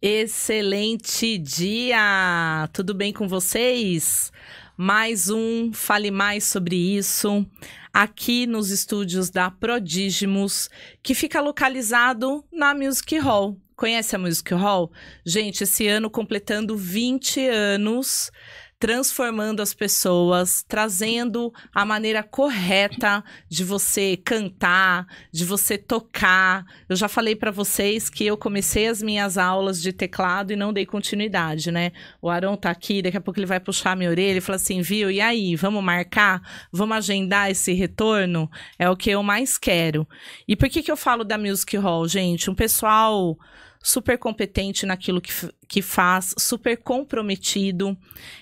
Excelente dia! Tudo bem com vocês? Mais um Fale Mais Sobre Isso, aqui nos estúdios da Prodígimos, que fica localizado na Music Hall. Conhece a Music Hall? Gente, esse ano completando 20 anos, transformando as pessoas, trazendo a maneira correta de você cantar, de você tocar. Eu já falei para vocês que eu comecei as minhas aulas de teclado e não dei continuidade, né? O Arão tá aqui, daqui a pouco ele vai puxar minha orelha e fala assim, viu, e aí, vamos marcar? Vamos agendar esse retorno? É o que eu mais quero. E por que eu falo da Music Hall, gente? Um pessoal super competente naquilo que faz, super comprometido,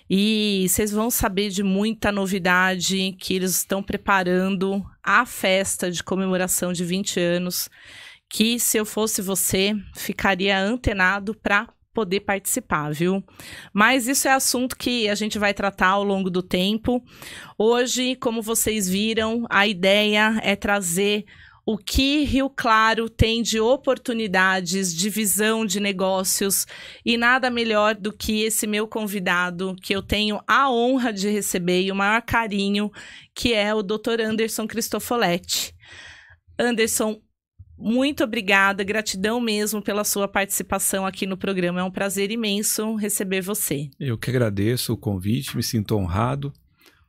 e vocês vão saber de muita novidade que eles estão preparando a festa de comemoração de 20 anos, que se eu fosse você, ficaria antenado para poder participar, viu? Mas isso é assunto que a gente vai tratar ao longo do tempo. Hoje, como vocês viram, a ideia é trazer o que Rio Claro tem de oportunidades, de visão de negócios, e nada melhor do que esse meu convidado, que eu tenho a honra de receber e o maior carinho, que é o Dr. Anderson Cristofoletti. Anderson, muito obrigada, gratidão mesmo pela sua participação aqui no programa. É um prazer imenso receber você. Eu que agradeço o convite, me sinto honrado,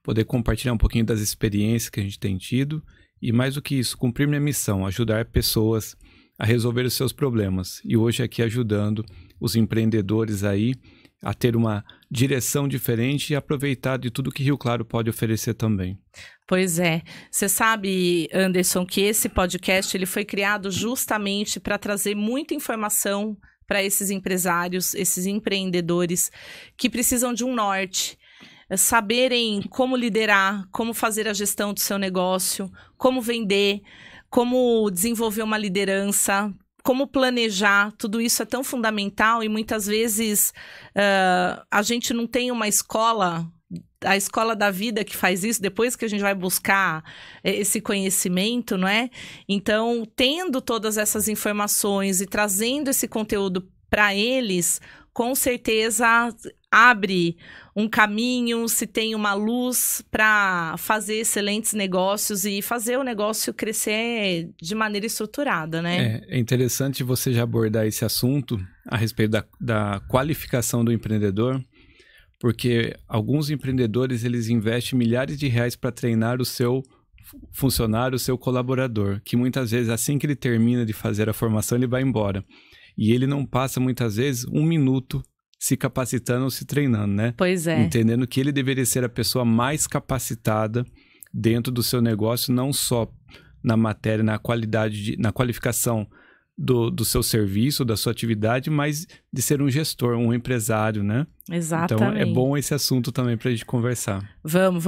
poder compartilhar um pouquinho das experiências que a gente tem tido. E mais do que isso, cumprir minha missão, ajudar pessoas a resolver os seus problemas. E hoje aqui ajudando os empreendedores aí a ter uma direção diferente e aproveitar de tudo que Rio Claro pode oferecer também. Pois é. Você sabe, Anderson, que esse podcast ele foi criado justamente para trazer muita informação para esses empresários, esses empreendedores que precisam de um norte. Saberem como liderar, como fazer a gestão do seu negócio, como vender, como desenvolver uma liderança, como planejar. Tudo isso é tão fundamental e muitas vezes a gente não tem uma escola, a escola da vida que faz isso, depois que a gente vai buscar esse conhecimento, não é? Então, tendo todas essas informações e trazendo esse conteúdo para eles, com certeza abre um caminho, se tem uma luz para fazer excelentes negócios e fazer o negócio crescer de maneira estruturada, né? É interessante você já abordar esse assunto a respeito da qualificação do empreendedor, porque alguns empreendedores eles investem milhares de reais para treinar o seu funcionário, o seu colaborador, que muitas vezes assim que ele termina de fazer a formação ele vai embora. E ele não passa muitas vezes um minuto se capacitando ou se treinando, né? Pois é. Entendendo que ele deveria ser a pessoa mais capacitada dentro do seu negócio, não só na matéria, na qualidade, na qualificação do seu serviço, da sua atividade, mas de ser um gestor, um empresário, né? Exatamente. Então, é bom esse assunto também pra gente conversar. Vamos.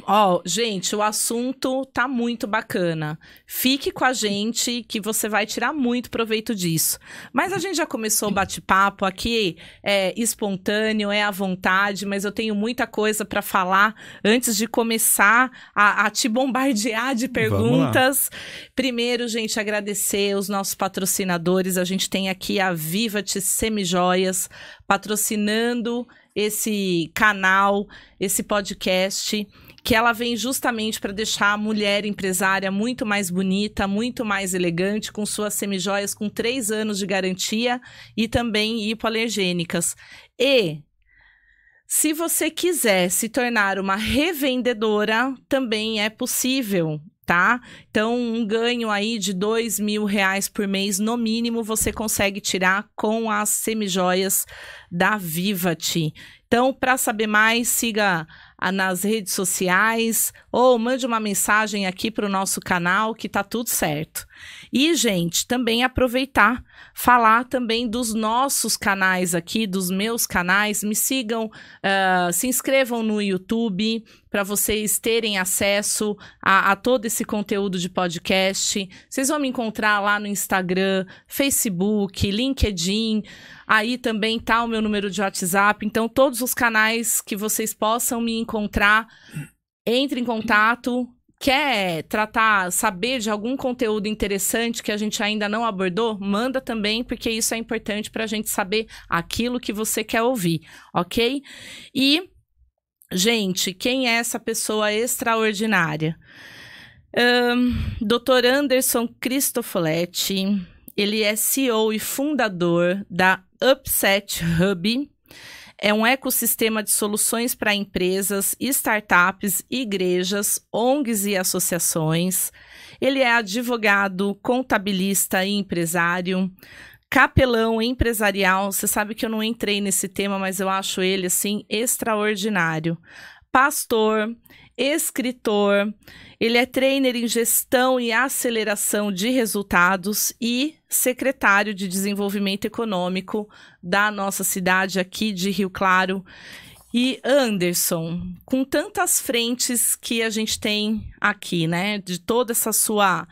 Ó, gente, o assunto tá muito bacana. Fique com a gente que você vai tirar muito proveito disso. Mas a gente já começou o bate-papo aqui, é espontâneo, é à vontade, mas eu tenho muita coisa para falar antes de começar a te bombardear de perguntas. Primeiro, gente, agradecer os nossos patrocinadores. A gente tem aqui a Vivat Semijoias patrocinando esse canal, esse podcast, que ela vem justamente para deixar a mulher empresária muito mais bonita, muito mais elegante, com suas semijoias com 3 anos de garantia e também hipoalergênicas. E se você quiser se tornar uma revendedora, também é possível, tá? Então, um ganho aí de R$2.000 por mês, no mínimo, você consegue tirar com as semijoias da Vivat. Então, para saber mais, siga nas redes sociais ou mande uma mensagem aqui para o nosso canal que tá tudo certo. E, gente, também aproveitar, falar também dos nossos canais aqui, dos meus canais. Me sigam, se inscrevam no YouTube para vocês terem acesso a todo esse conteúdo de podcast. Vocês vão me encontrar lá no Instagram, Facebook, LinkedIn. Aí também tá o meu número de WhatsApp. Então, todos os canais que vocês possam me encontrar, entre em contato. Quer saber de algum conteúdo interessante que a gente ainda não abordou? Manda também, porque isso é importante para a gente saber aquilo que você quer ouvir, ok? E, gente, quem é essa pessoa extraordinária? Dr. Anderson Cristofoletti, ele é CEO e fundador da Upset Hub. É um ecossistema de soluções para empresas, startups, igrejas, ONGs e associações. Ele é advogado, contabilista e empresário, capelão empresarial. Você sabe que eu não entrei nesse tema, mas eu acho ele, assim, extraordinário. Pastor, escritor, ele é trainer em gestão e aceleração de resultados e secretário de desenvolvimento econômico da nossa cidade aqui de Rio Claro. E Anderson, com tantas frentes que a gente tem aqui, né, de toda essa sua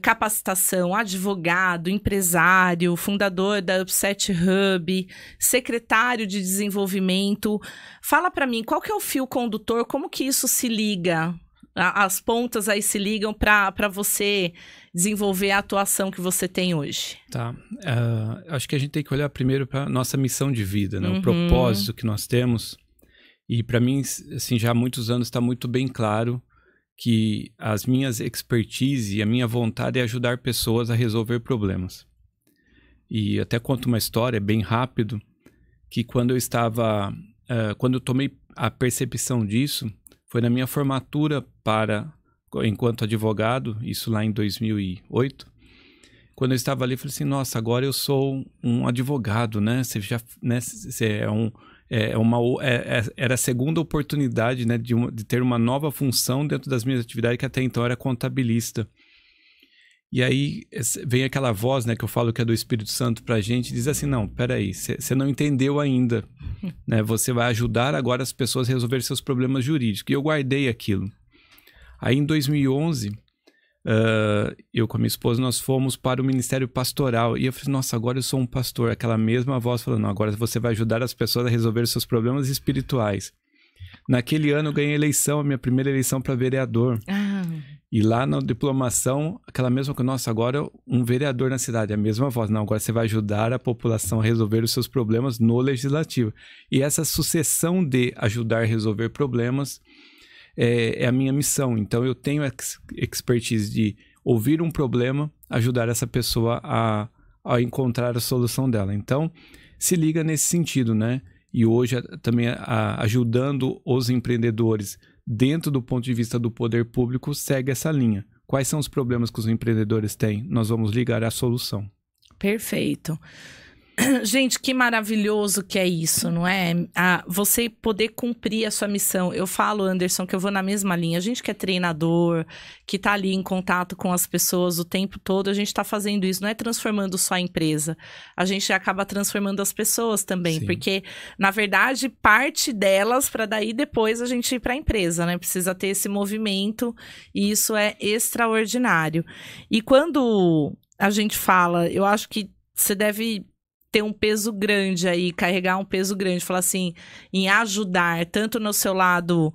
capacitação, advogado, empresário, fundador da Upset Hub, secretário de desenvolvimento. Fala para mim, qual que é o fio condutor, como que isso se liga? As pontas aí se ligam para você desenvolver a atuação que você tem hoje. Tá. Acho que a gente tem que olhar primeiro para a nossa missão de vida, né? O propósito que nós temos. E para mim, assim, já há muitos anos está muito bem claro que as minhas expertise e a minha vontade é ajudar pessoas a resolver problemas. E até conto uma história bem rápido, que quando eu tomei a percepção disso, foi na minha formatura enquanto advogado, isso lá em 2008. Quando eu estava ali, eu falei assim, nossa, agora eu sou um advogado, né? Era a segunda oportunidade, né, de ter uma nova função dentro das minhas atividades, que até então era contabilista. E aí vem aquela voz, né, que eu falo que é do Espírito Santo pra gente, e diz assim, não, peraí, você não entendeu ainda, né? Você vai ajudar agora as pessoas a resolver seus problemas jurídicos. E eu guardei aquilo. Aí em 2011, eu com a minha esposa, nós fomos para o Ministério Pastoral. E eu falei, nossa, agora eu sou um pastor. Aquela mesma voz falando, não, agora você vai ajudar as pessoas a resolver os seus problemas espirituais. Naquele ano eu ganhei a minha primeira eleição para vereador. E lá na diplomação, aquela mesma coisa, nossa, agora um vereador na cidade, a mesma voz, não, agora você vai ajudar a população a resolver os seus problemas no legislativo. E essa sucessão de ajudar a resolver problemas é a minha missão. Então eu tenho expertise de ouvir um problema, ajudar essa pessoa a encontrar a solução dela. Então se liga nesse sentido, né? E hoje também ajudando os empreendedores dentro do ponto de vista do poder público, segue essa linha. Quais são os problemas que os empreendedores têm? Nós vamos ligar à solução. Perfeito. Gente, que maravilhoso que é isso, não é? Você poder cumprir a sua missão. Eu falo, Anderson, que eu vou na mesma linha. A gente que é treinador, que tá ali em contato com as pessoas o tempo todo, a gente tá fazendo isso. Não é transformando só a empresa. A gente acaba transformando as pessoas também. Sim. Porque, na verdade, parte delas para daí depois a gente ir para a empresa, né? Precisa ter esse movimento e isso é extraordinário. E quando a gente fala, eu acho que você deve ter um peso grande aí, carregar um peso grande, falar assim, em ajudar, tanto no seu lado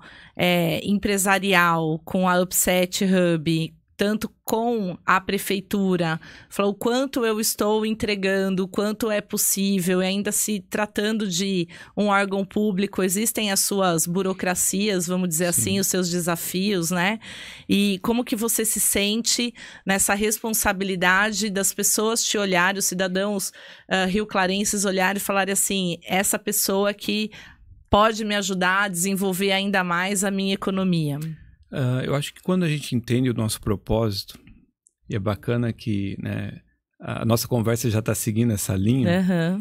empresarial, com a Upset Hub, tanto com a prefeitura, falar o quanto eu estou entregando, o quanto é possível, e ainda se tratando de um órgão público, existem as suas burocracias, vamos dizer assim, os seus desafios, né? E como que você se sente nessa responsabilidade das pessoas te olharem, os cidadãos rioclarenses olharem e falarem assim, essa pessoa que pode me ajudar a desenvolver ainda mais a minha economia? Eu acho que quando a gente entende o nosso propósito, e é bacana que, né, a nossa conversa já está seguindo essa linha,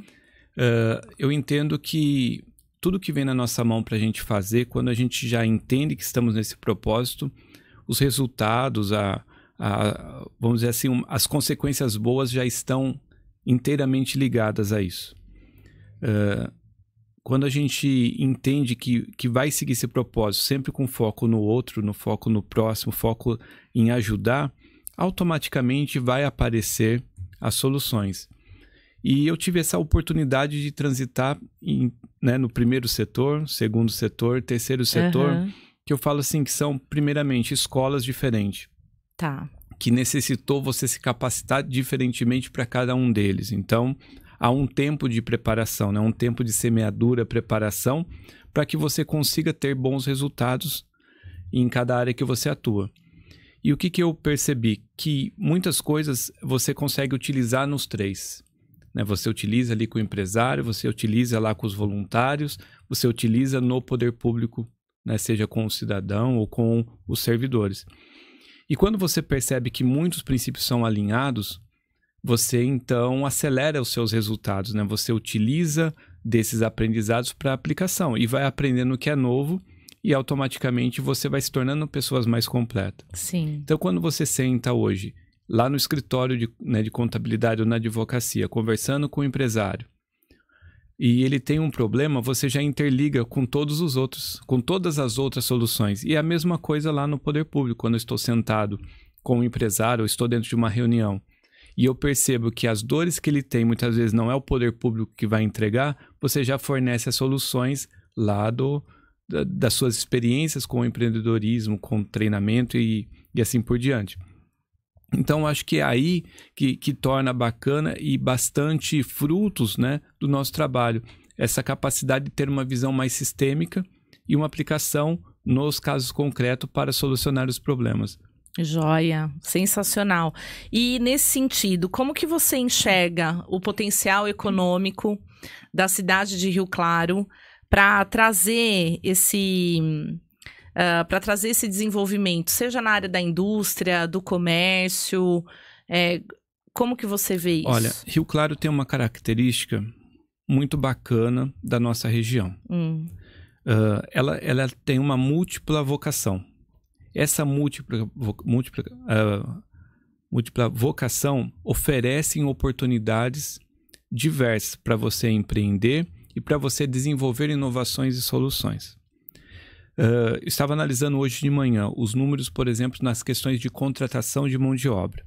eu entendo que tudo que vem na nossa mão para a gente fazer, quando a gente já entende que estamos nesse propósito, os resultados, vamos dizer assim, as consequências boas já estão inteiramente ligadas a isso. Quando a gente entende que vai seguir esse propósito, sempre com foco no outro, no foco no próximo, foco em ajudar, automaticamente vai aparecer as soluções. E eu tive essa oportunidade de transitar no primeiro setor, segundo setor, terceiro setor, que eu falo assim, que são, primeiramente, escolas diferentes. Tá. Que necessitou você se capacitar diferentemente para cada um deles. Então, há um tempo de preparação, né? Um tempo de semeadura, preparação, para que você consiga ter bons resultados em cada área que você atua. E o que eu percebi? Que muitas coisas você consegue utilizar nos três. Né? Você utiliza ali com o empresário, você utiliza lá com os voluntários, você utiliza no poder público, né? Seja com o cidadão ou com os servidores. E quando você percebe que muitos princípios são alinhados, você então acelera os seus resultados, né? Você utiliza desses aprendizados para aplicação e vai aprendendo o que é novo e automaticamente você vai se tornando pessoas mais completas. Sim. Então, quando você senta hoje lá no escritório de contabilidade ou na advocacia, conversando com o empresário, e ele tem um problema, você já interliga com todos os outros, com todas as outras soluções. E é a mesma coisa lá no poder público, quando eu estou sentado com o empresário, ou estou dentro de uma reunião, e eu percebo que as dores que ele tem, muitas vezes não é o poder público que vai entregar, você já fornece as soluções lá das suas experiências com o empreendedorismo, com o treinamento e assim por diante. Então, acho que é aí que torna bacana e bastante frutos, né, do nosso trabalho. Essa capacidade de ter uma visão mais sistêmica e uma aplicação nos casos concretos para solucionar os problemas. Joia, sensacional. E nesse sentido, como que você enxerga o potencial econômico da cidade de Rio Claro para trazer esse desenvolvimento, seja na área da indústria, do comércio, como que você vê isso? Olha, Rio Claro tem uma característica muito bacana da nossa região. Ela tem uma múltipla vocação. Essa múltipla vocação oferece oportunidades diversas para você empreender e para você desenvolver inovações e soluções. Estava analisando hoje de manhã os números, por exemplo, nas questões de contratação de mão de obra.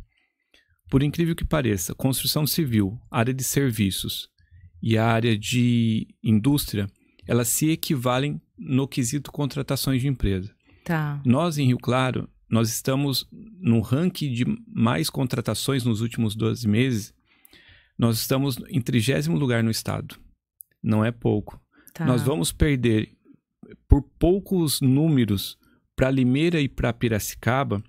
Por incrível que pareça, construção civil, área de serviços e a área de indústria, elas se equivalem no quesito contratações de empresa. Tá. Nós, em Rio Claro, nós estamos no ranking de mais contratações nos últimos 12 meses. Nós estamos em 30º lugar no estado. Não é pouco. Tá. Nós vamos perder por poucos números para Limeira e para Piracicaba,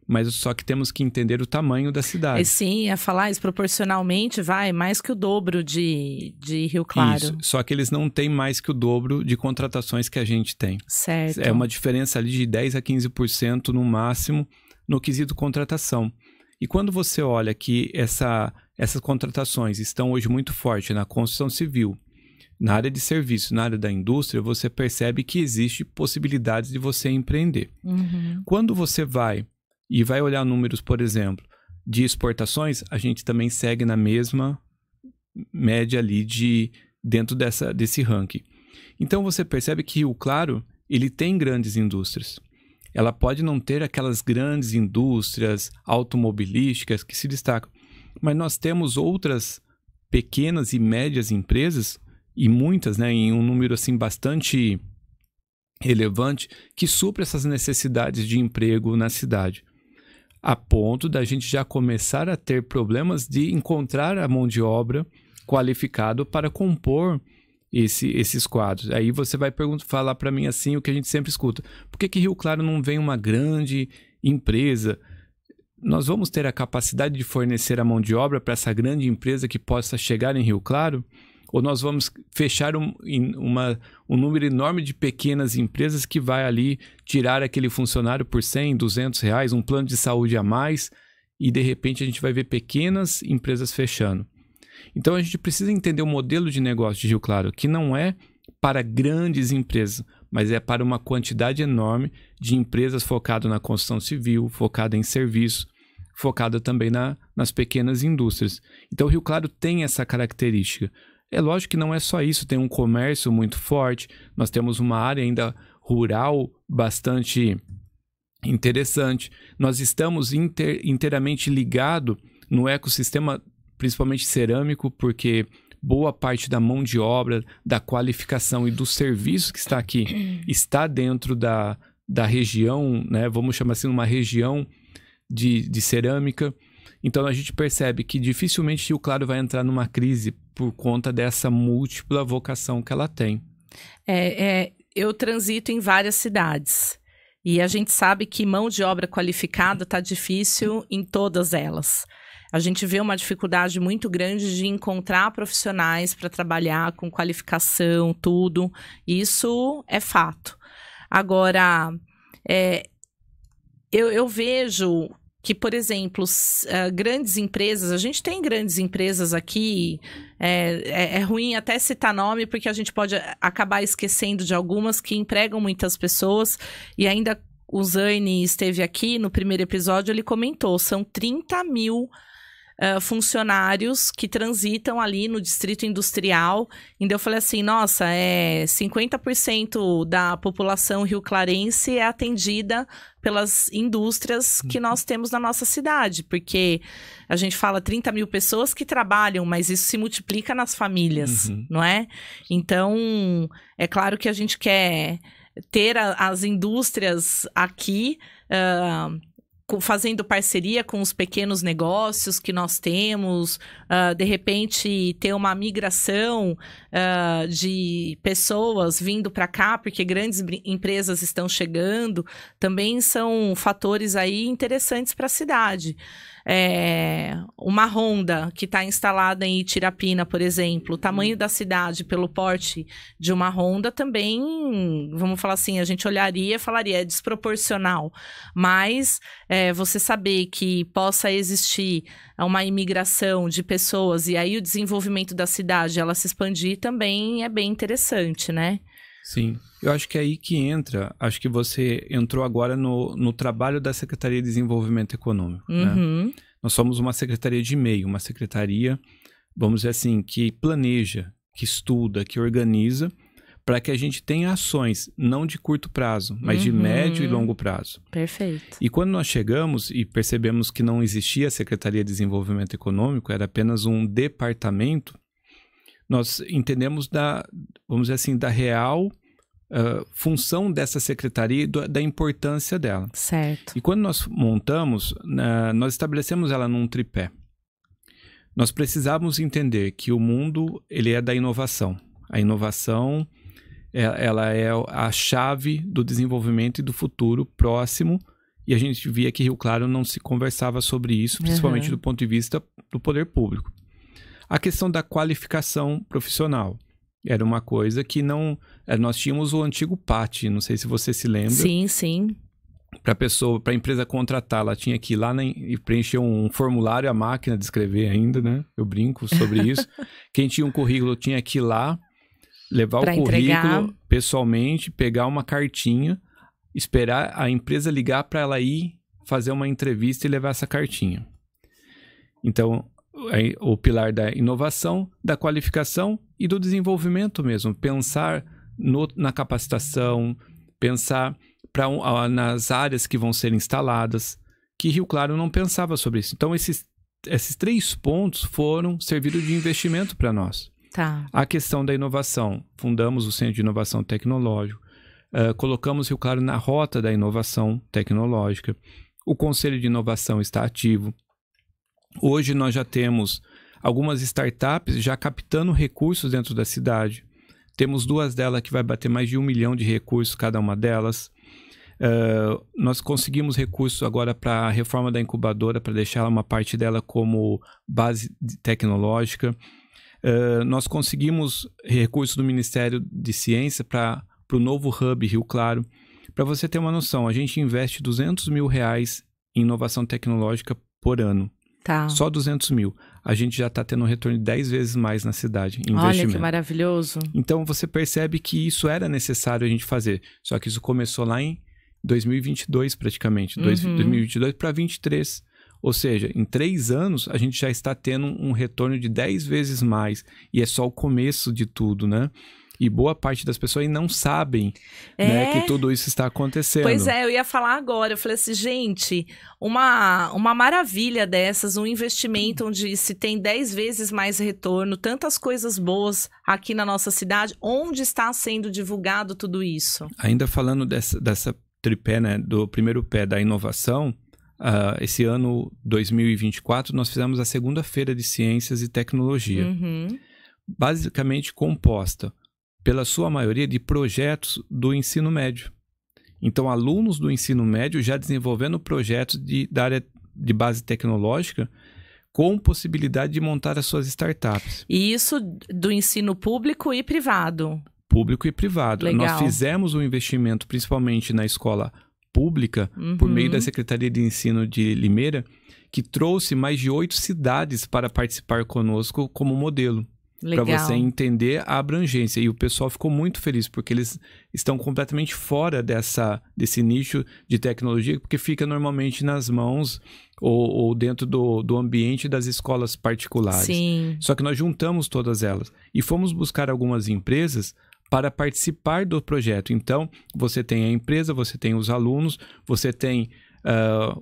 mas só que temos que entender o tamanho da cidade. Sim, ia falar isso proporcionalmente, vai mais que o dobro de Rio Claro. Isso, só que eles não têm mais que o dobro de contratações que a gente tem. Certo. É uma diferença ali de 10% a 15% no máximo no quesito contratação. E quando você olha que essas contratações estão hoje muito fortes na construção civil, na área de serviço, na área da indústria, você percebe que existe possibilidades de você empreender. Quando você vai olhar números, por exemplo, de exportações, a gente também segue na mesma média ali dentro desse ranking. Então você percebe que Rio Claro, ele tem grandes indústrias. Ela pode não ter aquelas grandes indústrias automobilísticas que se destacam, mas nós temos outras pequenas e médias empresas, e muitas, né, em um número assim bastante relevante, que supre essas necessidades de emprego na cidade, a ponto da gente já começar a ter problemas de encontrar a mão de obra qualificada para compor esses quadros. Aí você vai falar para mim assim o que a gente sempre escuta: por que Rio Claro não vem uma grande empresa? Nós vamos ter a capacidade de fornecer a mão de obra para essa grande empresa que possa chegar em Rio Claro? Ou nós vamos fechar um número enorme de pequenas empresas que vai ali tirar aquele funcionário por 100, 200 reais, um plano de saúde a mais, e de repente a gente vai ver pequenas empresas fechando. Então a gente precisa entender o modelo de negócio de Rio Claro, que não é para grandes empresas, mas é para uma quantidade enorme de empresas focadas na construção civil, focada em serviço, focada também nas pequenas indústrias. Então, o Rio Claro tem essa característica. É lógico que não é só isso, tem um comércio muito forte, nós temos uma área ainda rural bastante interessante. Nós estamos inteiramente ligados no ecossistema, principalmente cerâmico, porque boa parte da mão de obra, da qualificação e do serviço que está aqui está dentro da região, né? Vamos chamar assim, uma região de cerâmica. Então a gente percebe que dificilmente Rio Claro vai entrar numa crise por conta dessa múltipla vocação que ela tem. Eu transito em várias cidades e a gente sabe que mão de obra qualificada está difícil em todas elas. A gente vê uma dificuldade muito grande de encontrar profissionais para trabalhar com qualificação, tudo. Isso é fato. Agora, eu vejo que, por exemplo, grandes empresas, a gente tem grandes empresas aqui, é ruim até citar nome, porque a gente pode acabar esquecendo de algumas que empregam muitas pessoas, e ainda o Zane esteve aqui no primeiro episódio, ele comentou, são 30 mil funcionários que transitam ali no distrito industrial. Então eu falei assim, nossa, 50% da população rioclarense é atendida pelas indústrias que nós temos na nossa cidade, porque a gente fala 30 mil pessoas que trabalham, mas isso se multiplica nas famílias, não é? Então, é claro que a gente quer ter as indústrias aqui, fazendo parceria com os pequenos negócios que nós temos, de repente ter uma migração de pessoas vindo para cá, porque grandes empresas estão chegando, também são fatores aí interessantes para a cidade. Uma Honda que está instalada em Itirapina, por exemplo, o tamanho da cidade pelo porte de uma Honda também, vamos falar assim, a gente olharia e falaria, é desproporcional, mas você saber que possa existir uma imigração de pessoas e aí o desenvolvimento da cidade, ela se expandir também é bem interessante, né? Sim, eu acho que é aí que entra, acho que você entrou agora no trabalho da Secretaria de Desenvolvimento Econômico, né? Nós somos uma secretaria de meio, uma secretaria, vamos dizer assim, que planeja, que estuda, que organiza, para que a gente tenha ações, não de curto prazo, mas de médio e longo prazo. Perfeito. E quando nós chegamos e percebemos que não existia a Secretaria de Desenvolvimento Econômico, era apenas um departamento, nós entendemos vamos dizer assim, da real função dessa secretaria e da importância dela. Certo. E quando nós montamos, nós estabelecemos ela num tripé. Nós precisávamos entender que o mundo, ele é da inovação. A inovação, ela é a chave do desenvolvimento e do futuro próximo, e a gente via que Rio Claro não se conversava sobre isso, principalmente do ponto de vista do poder público. A questão da qualificação profissional era uma coisa que não... Nós tínhamos o antigo PAT, não sei se você se lembra. Sim, sim. Para a empresa contratar, ela tinha que ir lá e preencher um formulário, a máquina de escrever ainda, né? Eu brinco sobre isso. Quem tinha um currículo tinha que ir lá, levar o currículo pessoalmente, pegar uma cartinha, esperar a empresa ligar para ela ir fazer uma entrevista e levar essa cartinha. Então, o pilar da inovação, da qualificação e do desenvolvimento mesmo. Pensar na capacitação, pensar nas áreas que vão ser instaladas, que Rio Claro não pensava sobre isso. Então, esses 3 pontos foram servidos de investimento para nós. Tá. A questão da inovação. Fundamos o Centro de Inovação Tecnológico, colocamos Rio Claro na rota da inovação tecnológica. O Conselho de Inovação está ativo. Hoje nós já temos algumas startups já captando recursos dentro da cidade. Temos 2 delas que vai bater mais de 1 milhão de recursos cada uma delas. Nós conseguimos recursos agora para a reforma da incubadora, para deixar uma parte dela como base tecnológica. Nós conseguimos recursos do Ministério de Ciência para o novo Hub Rio Claro. Para você ter uma noção, a gente investe R$200 mil em inovação tecnológica por ano. Tá. Só 200 mil. A gente já está tendo um retorno de 10 vezes mais na cidade, em Olha investimento. que maravilhoso. Então, você percebe que isso era necessário a gente fazer. Só que isso começou lá em 2022, praticamente. 2022 para 2023. Ou seja, em 3 anos, a gente já está tendo um retorno de 10 vezes mais. E é só o começo de tudo, né? E boa parte das pessoas não sabem, né, que tudo isso está acontecendo. Pois é, eu ia falar agora. Eu falei assim, gente, uma maravilha dessas, um investimento onde se tem 10 vezes mais retorno, tantas coisas boas aqui na nossa cidade. Onde está sendo divulgado tudo isso? Ainda falando dessa tripé, né, do primeiro pé da inovação, esse ano 2024, nós fizemos a segunda feira de ciências e tecnologia. Basicamente composta pela sua maioria de projetos do ensino médio. Então, alunos do ensino médio já desenvolvendo projetos da área de base tecnológica com possibilidade de montar as suas startups. E isso do ensino público e privado? Público e privado. Legal. Nós fizemos um investimento principalmente na escola pública, por meio da Secretaria de Ensino de Limeira, que trouxe mais de 8 cidades para participar conosco como modelo. Para você entender a abrangência. E o pessoal ficou muito feliz, porque eles estão completamente fora desse nicho de tecnologia, porque fica normalmente nas mãos ou dentro do ambiente das escolas particulares. Sim. Só que nós juntamos todas elas e fomos buscar algumas empresas para participar do projeto. Então, você tem a empresa, você tem os alunos, você tem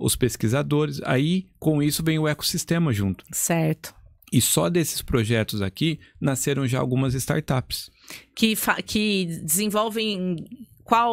os pesquisadores. Aí, com isso, vem o ecossistema junto. Certo. E só desses projetos aqui, nasceram já algumas startups. Que desenvolvem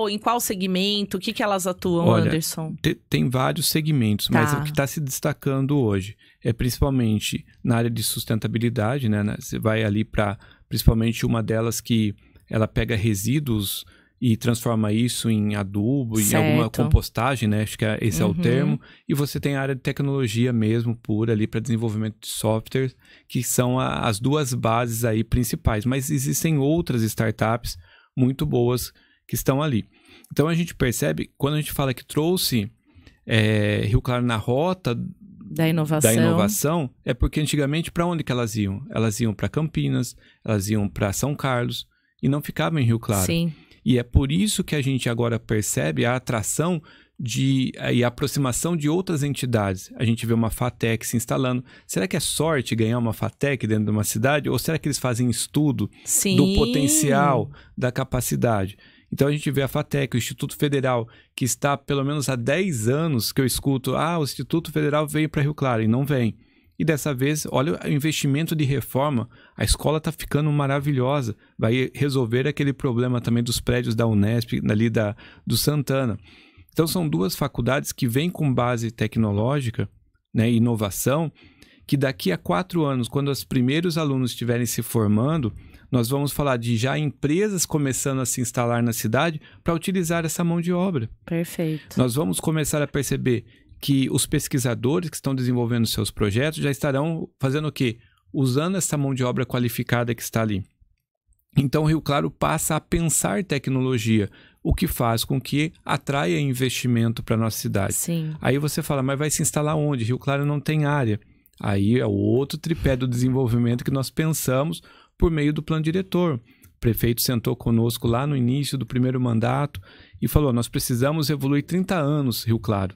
em qual segmento? O que elas atuam, Olha, Anderson? Tem vários segmentos, mas o que está se destacando hoje é principalmente na área de sustentabilidade, né? Você vai ali para, principalmente uma delas que ela pega resíduos e transforma isso em adubo, em alguma compostagem, né? Acho que esse é o termo. E você tem a área de tecnologia mesmo, pura ali para desenvolvimento de software, que são as duas bases aí principais. Mas existem outras startups muito boas que estão ali. Então a gente percebe, quando a gente fala que trouxe Rio Claro na rota da inovação, é porque antigamente para onde que elas iam? Elas iam para Campinas, elas iam para São Carlos e não ficavam em Rio Claro. Sim. E é por isso que a gente agora percebe a atração e a aproximação de outras entidades. A gente vê uma FATEC se instalando. Será que é sorte ganhar uma FATEC dentro de uma cidade? Ou será que eles fazem estudo do potencial, da capacidade? Então a gente vê a FATEC, o Instituto Federal, que está pelo menos há 10 anos que eu escuto, o Instituto Federal veio para Rio Claro, e não vem. E dessa vez, olha o investimento de reforma, a escola está ficando maravilhosa, vai resolver aquele problema também dos prédios da Unesp, ali do Santana. Então são duas faculdades que vêm com base tecnológica, né, inovação, que daqui a 4 anos, quando os primeiros alunos estiverem se formando, nós vamos falar de já empresas começando a se instalar na cidade para utilizar essa mão de obra. Perfeito. Nós vamos começar a perceber que os pesquisadores que estão desenvolvendo seus projetos já estarão fazendo o quê? Usando essa mão de obra qualificada que está ali. Então, Rio Claro passa a pensar tecnologia, o que faz com que atraia investimento para a nossa cidade. Sim. Aí você fala, mas vai se instalar onde? Rio Claro não tem área. Aí é o outro tripé do desenvolvimento que nós pensamos por meio do plano diretor. O prefeito sentou conosco lá no início do primeiro mandato e falou, nós precisamos evoluir 30 anos, Rio Claro.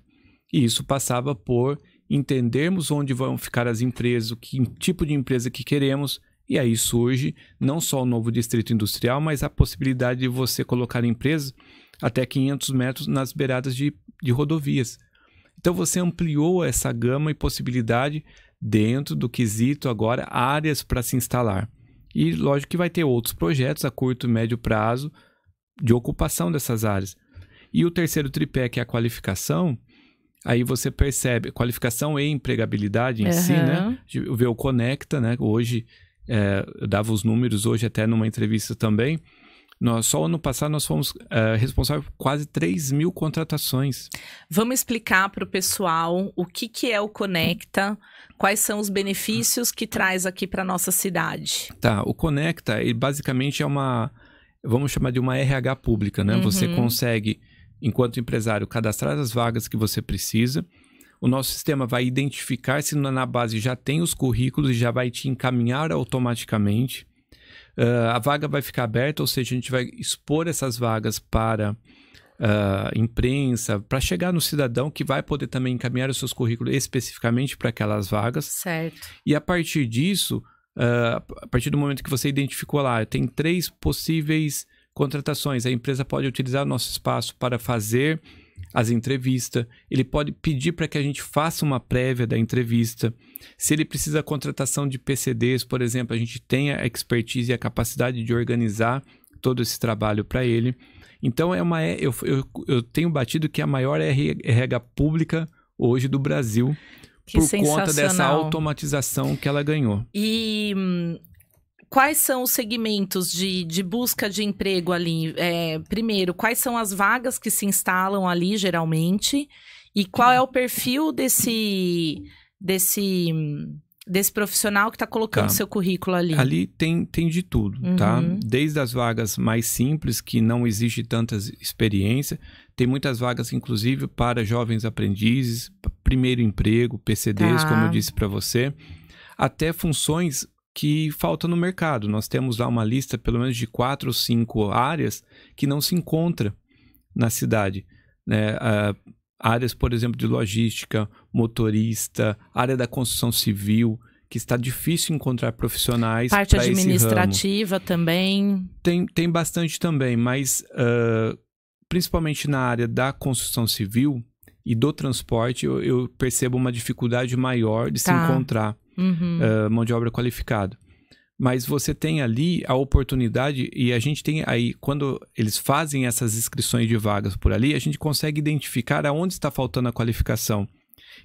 E isso passava por entendermos onde vão ficar as empresas, o que tipo de empresa que queremos. E aí surge não só o novo distrito industrial, mas a possibilidade de você colocar empresas até 500 metros nas beiradas de rodovias. Então você ampliou essa gama e possibilidade dentro do quesito agora áreas para se instalar. E lógico que vai ter outros projetos a curto e médio prazo de ocupação dessas áreas. E o terceiro tripé, que é a qualificação, aí você percebe qualificação e empregabilidade em si, né? Vê o Conecta, né? Hoje, eu dava os números hoje até numa entrevista também. Só ano passado nós fomos responsáveis por quase 3 mil contratações. Vamos explicar para o pessoal o que é o Conecta, quais são os benefícios que traz aqui para a nossa cidade. Tá, o Conecta, ele basicamente é vamos chamar de uma RH pública, né? Você consegue, enquanto empresário, cadastrar as vagas que você precisa. O nosso sistema vai identificar se na base já tem os currículos e já vai te encaminhar automaticamente. A vaga vai ficar aberta, ou seja, a gente vai expor essas vagas para imprensa, para chegar no cidadão que vai poder também encaminhar os seus currículos especificamente para aquelas vagas. Certo. E a partir disso, a partir do momento que você identificou lá, tem 3 possíveis contratações. A empresa pode utilizar o nosso espaço para fazer as entrevistas. Ele pode pedir para que a gente faça uma prévia da entrevista. Se ele precisa da contratação de PCDs, por exemplo, a gente tem a expertise e a capacidade de organizar todo esse trabalho para ele. Então, eu tenho batido que é a maior RH pública hoje do Brasil, por conta dessa automatização que ela ganhou. E quais são os segmentos de busca de emprego ali? Primeiro, quais são as vagas que se instalam ali, geralmente? E qual é o perfil desse profissional que está colocando seu currículo ali? Ali tem de tudo, tá? Desde as vagas mais simples, que não exige tanta experiência. Tem muitas vagas, inclusive, para jovens aprendizes, primeiro emprego, PCDs, como eu disse para você. Até funções que faltam no mercado. Nós temos lá uma lista, pelo menos de 4 ou 5 áreas que não se encontra na cidade, né? Áreas, por exemplo, de logística, motorista, área da construção civil, que está difícil encontrar profissionais para esse ramo. Parte administrativa também. Tem bastante também, mas principalmente na área da construção civil e do transporte, eu percebo uma dificuldade maior de se encontrar mão de obra qualificada. Mas você tem ali a oportunidade, e a gente tem aí, quando eles fazem essas inscrições de vagas por ali, a gente consegue identificar aonde está faltando a qualificação.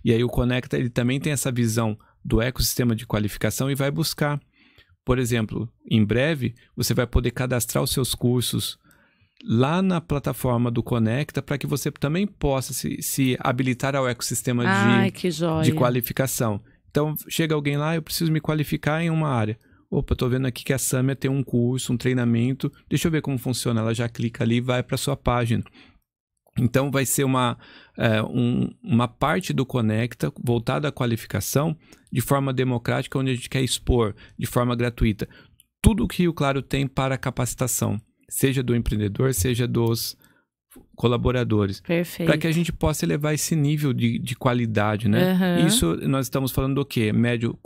E aí o Conecta, ele também tem essa visão do ecossistema de qualificação e vai buscar. Por exemplo, em breve, você vai poder cadastrar os seus cursos lá na plataforma do Conecta para que você também possa se habilitar ao ecossistema de qualificação. Então, chega alguém lá, eu preciso me qualificar em uma área. Opa, tô vendo aqui que a Samia tem um curso, um treinamento. Deixa eu ver como funciona. Ela já clica ali e vai para sua página. Então, vai ser uma parte do Conecta voltada à qualificação de forma democrática, onde a gente quer expor de forma gratuita tudo o que o Claro tem para capacitação, seja do empreendedor, seja dos colaboradores. Perfeito. Para que a gente possa elevar esse nível de qualidade, né? Isso nós estamos falando do quê? Médio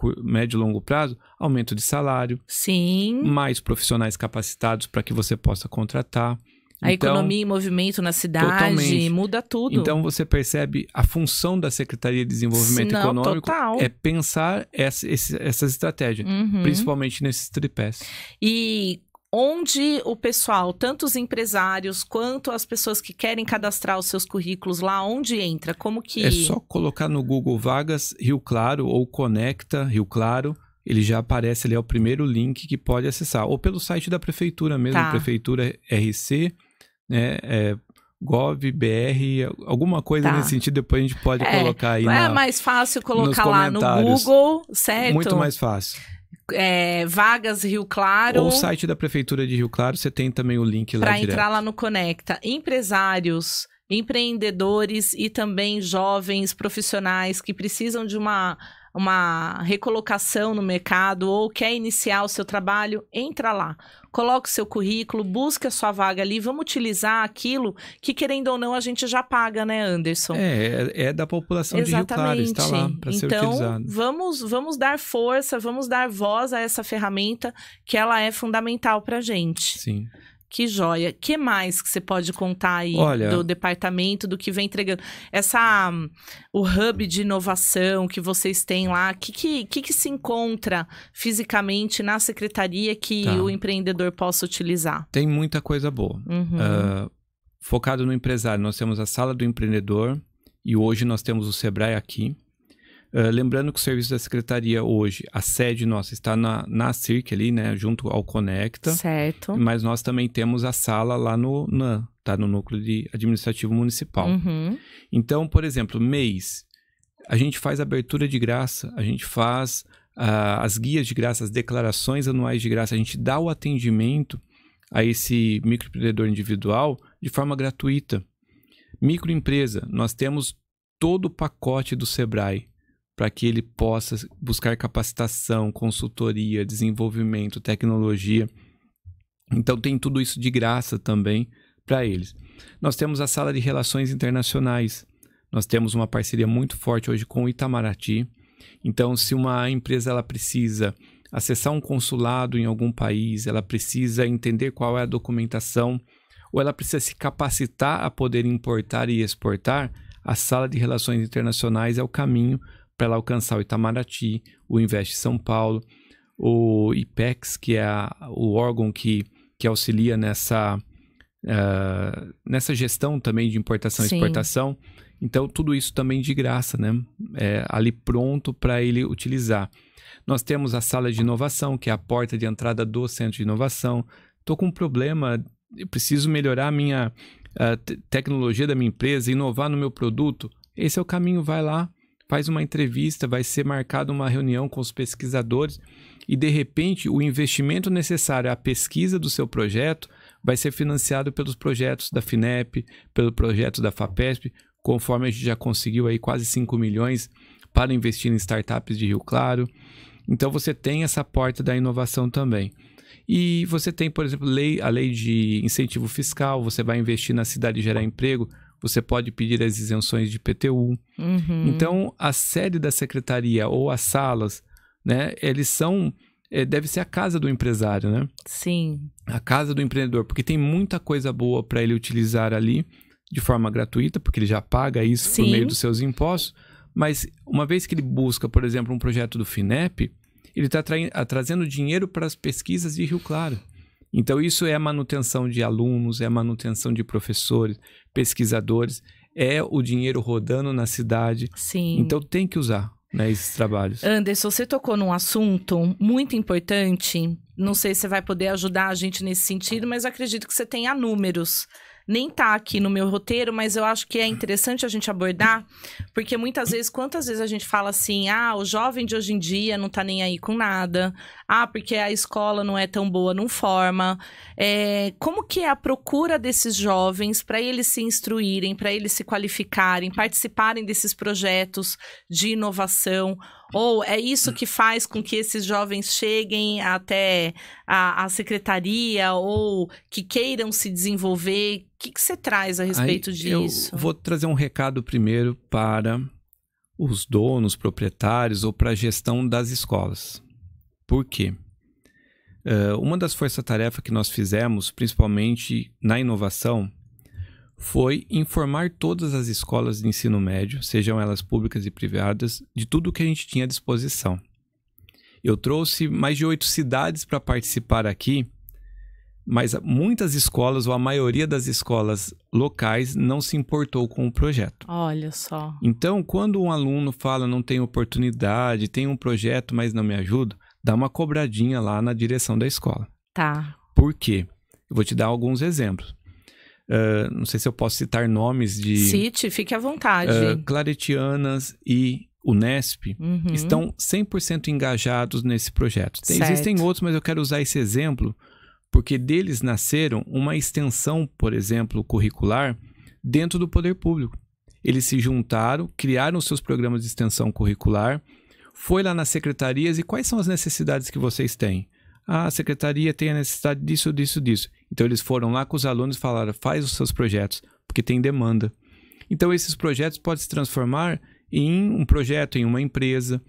e longo prazo, aumento de salário. Sim. Mais profissionais capacitados para que você possa contratar. A economia em movimento na cidade, totalmente. Muda tudo. Então você percebe a função da Secretaria de Desenvolvimento Econômico é pensar essas estratégias, principalmente nesses tripés. E onde o pessoal, tanto os empresários quanto as pessoas que querem cadastrar os seus currículos lá, onde entra? Como que... É só colocar no Google Vagas Rio Claro ou Conecta Rio Claro, ele já aparece ali, é o primeiro link que pode acessar. Ou pelo site da prefeitura mesmo, Prefeitura RC, né, gov.br, alguma coisa nesse sentido, depois a gente pode colocar aí é mais fácil colocar lá no Google, certo? Muito mais fácil. Vagas Rio Claro. Ou o site da Prefeitura de Rio Claro, você tem também o link lá direto. Para entrar lá no Conecta. Empresários, empreendedores e também jovens profissionais que precisam de uma recolocação no mercado ou quer iniciar o seu trabalho, entra lá. Coloca o seu currículo, busca a sua vaga ali, vamos utilizar aquilo que, querendo ou não, a gente já paga, né, Anderson? É da população de Rio Claro, está lá para ser utilizado. Então, vamos dar força, vamos dar voz a essa ferramenta que ela é fundamental para a gente. Sim. Que joia. O que mais que você pode contar aí do departamento, do que vem entregando? O hub de inovação que vocês têm lá, o que se encontra fisicamente na secretaria que o empreendedor possa utilizar? Tem muita coisa boa. Focado no empresário, nós temos a Sala do Empreendedor e hoje nós temos o Sebrae aqui. Lembrando que o serviço da secretaria hoje, a sede nossa está na CIRC ali, né, junto ao Conecta. Certo. Mas nós também temos a sala lá no Núcleo Administrativo Municipal. Então, por exemplo, mês, a gente faz abertura de graça, a gente faz as guias de graça, as declarações anuais de graça, a gente dá o atendimento a esse microempreendedor individual de forma gratuita. Microempresa, nós temos todo o pacote do Sebrae para que ele possa buscar capacitação, consultoria, desenvolvimento, tecnologia. Então tem tudo isso de graça também para eles. Nós temos a Sala de Relações Internacionais. Nós temos uma parceria muito forte hoje com o Itamaraty. Então, se uma empresa ela precisa acessar um consulado em algum país, ela precisa entender qual é a documentação, ou ela precisa se capacitar a poder importar e exportar, a Sala de Relações Internacionais é o caminho para ela alcançar o Itamaraty, o Invest São Paulo, o IPEX, que é o órgão que auxilia nessa gestão também de importação e exportação. Então, tudo isso também de graça, né? Ali pronto para ele utilizar. Nós temos a Sala de Inovação, que é a porta de entrada do Centro de Inovação. Estou com um problema, eu preciso melhorar a tecnologia da minha empresa, inovar no meu produto. Esse é o caminho, vai lá, faz uma entrevista, vai ser marcada uma reunião com os pesquisadores e, de repente, o investimento necessário à pesquisa do seu projeto vai ser financiado pelos projetos da FINEP, pelo projeto da FAPESP, conforme a gente já conseguiu aí quase 5 milhões para investir em startups de Rio Claro. Então, você tem essa porta da inovação também. E você tem, por exemplo, a lei de incentivo fiscal, você vai investir na cidade e gerar emprego, você pode pedir as isenções de IPTU. Então, a sede da secretaria ou as salas, né, eles são... deve ser a casa do empresário, né? Sim. A casa do empreendedor, porque tem muita coisa boa para ele utilizar ali de forma gratuita, porque ele já paga isso por meio dos seus impostos. Mas uma vez que ele busca, por exemplo, um projeto do FINEP, ele está trazendo dinheiro para as pesquisas de Rio Claro. Então, isso é a manutenção de alunos, é a manutenção de professores, pesquisadores, é o dinheiro rodando na cidade. Sim. Então, tem que usar, né, esses trabalhos. Anderson, você tocou num assunto muito importante. Não sei se você vai poder ajudar a gente nesse sentido, mas eu acredito que você tenha números. Nem tá aqui no meu roteiro, mas eu acho que é interessante a gente abordar, porque muitas vezes, quantas vezes a gente fala assim, o jovem de hoje em dia não tá nem aí com nada, porque a escola não é tão boa, não forma. Como que é a procura desses jovens para eles se instruírem, para eles se qualificarem, participarem desses projetos de inovação? Ou é isso que faz com que esses jovens cheguem até a secretaria ou que queiram se desenvolver? O que você traz a respeito disso? Eu vou trazer um recado primeiro para os donos, proprietários ou para a gestão das escolas. Por quê? Uma das forças-tarefa que nós fizemos, principalmente na inovação, foi informar todas as escolas de ensino médio, sejam elas públicas e privadas, de tudo que a gente tinha à disposição. Eu trouxe mais de 8 cidades para participar aqui, mas muitas escolas, ou a maioria das escolas locais, não se importou com o projeto. Olha só. Então, quando um aluno fala, não tem oportunidade, tem um projeto, mas não me ajuda, dá uma cobradinha lá na direção da escola. Tá. Por quê? Eu vou te dar alguns exemplos. Não sei se eu posso citar nomes de... Cite, fique à vontade. Claretianas e Unesp estão 100% engajados nesse projeto. Existem outros, mas eu quero usar esse exemplo porque deles nasceram uma extensão, por exemplo, curricular dentro do poder público. Eles se juntaram, criaram seus programas de extensão curricular, foi lá nas secretarias e quais são as necessidades que vocês têm? A secretaria tem a necessidade disso, disso, disso. Então, eles foram lá com os alunos e falaram, faz os seus projetos, porque tem demanda. Então, esses projetos podem se transformar em um projeto, em uma empresa,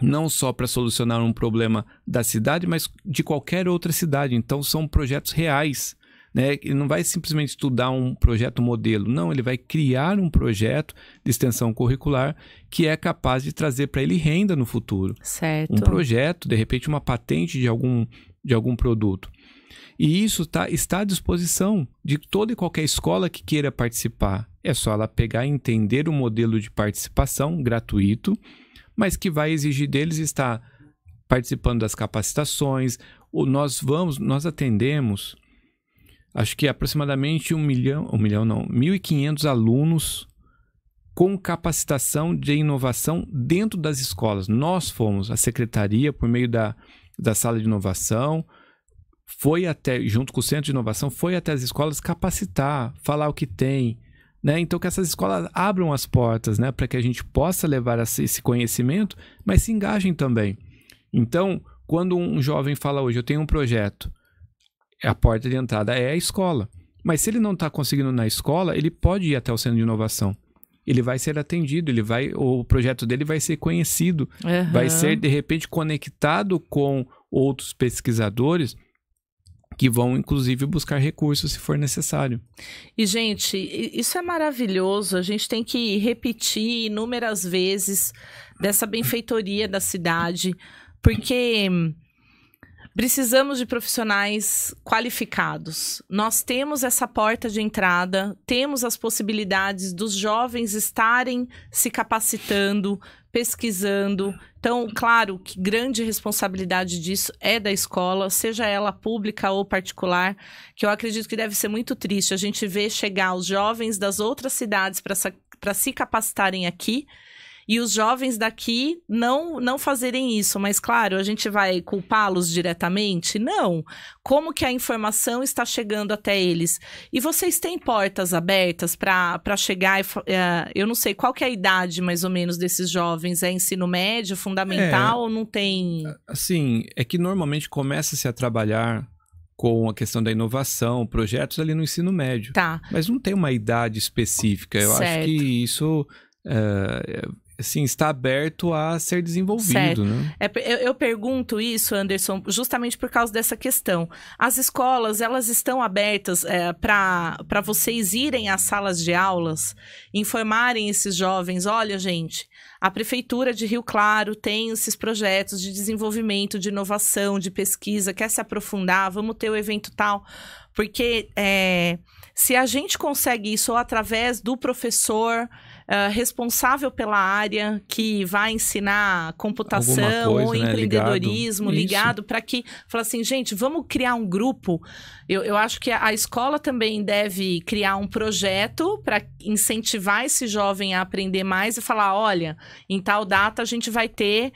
não só para solucionar um problema da cidade, mas de qualquer outra cidade. Então, são projetos reais, né? Ele não vai simplesmente estudar um projeto modelo, não, ele vai criar um projeto de extensão curricular que é capaz de trazer para ele renda no futuro. Certo. Um projeto, de repente, uma patente de algum produto. E isso está à disposição de toda e qualquer escola que queira participar. É só ela pegar e entender o modelo de participação gratuito, mas que vai exigir deles estar participando das capacitações. Nós atendemos, acho que aproximadamente 1.500 alunos com capacitação de inovação dentro das escolas. Nós fomos, a secretaria, por meio da sala de inovação, foi até, junto com o centro de inovação, foi até as escolas capacitar, falar o que tem, né? Então que essas escolas abram as portas, né? Para que a gente possa levar esse conhecimento, mas se engajem também. Então, quando um jovem fala hoje, eu tenho um projeto, a porta de entrada é a escola. Mas se ele não está conseguindo na escola, ele pode ir até o centro de inovação. Ele vai ser atendido, o projeto dele vai ser conhecido, vai ser, de repente, conectado com outros pesquisadores que vão, inclusive, buscar recursos se for necessário. E, gente, isso é maravilhoso. A gente tem que repetir inúmeras vezes dessa benfeitoria da cidade, porque precisamos de profissionais qualificados. Nós temos essa porta de entrada, temos as possibilidades dos jovens estarem se capacitando, pesquisando. Então, claro, que grande responsabilidade disso é da escola, seja ela pública ou particular, que eu acredito que deve ser muito triste a gente ver chegar os jovens das outras cidades para se capacitarem aqui, e os jovens daqui não fazerem isso. Mas, claro, a gente vai culpá-los diretamente? Não. Como que a informação está chegando até eles? E vocês têm portas abertas para chegar? Eu não sei, qual que é a idade, mais ou menos, desses jovens? É ensino médio, fundamental, ou não tem? Assim, é que normalmente começa-se a trabalhar com a questão da inovação, projetos ali no ensino médio. Tá. Mas não tem uma idade específica. Eu acho que isso... assim, está aberto a ser desenvolvido, né? Eu pergunto isso, Anderson, justamente por causa dessa questão. As escolas, elas estão abertas para vocês irem às salas de aulas, informarem esses jovens, olha, gente, a Prefeitura de Rio Claro tem esses projetos de desenvolvimento, de inovação, de pesquisa, quer se aprofundar, vamos ter o evento tal. Porque se a gente consegue isso ou através do professor responsável pela área que vai ensinar computação ou empreendedorismo, ligado para que, fala assim, gente, vamos criar um grupo. Eu acho que a escola também deve criar um projeto para incentivar esse jovem a aprender mais e falar, olha, em tal data a gente vai ter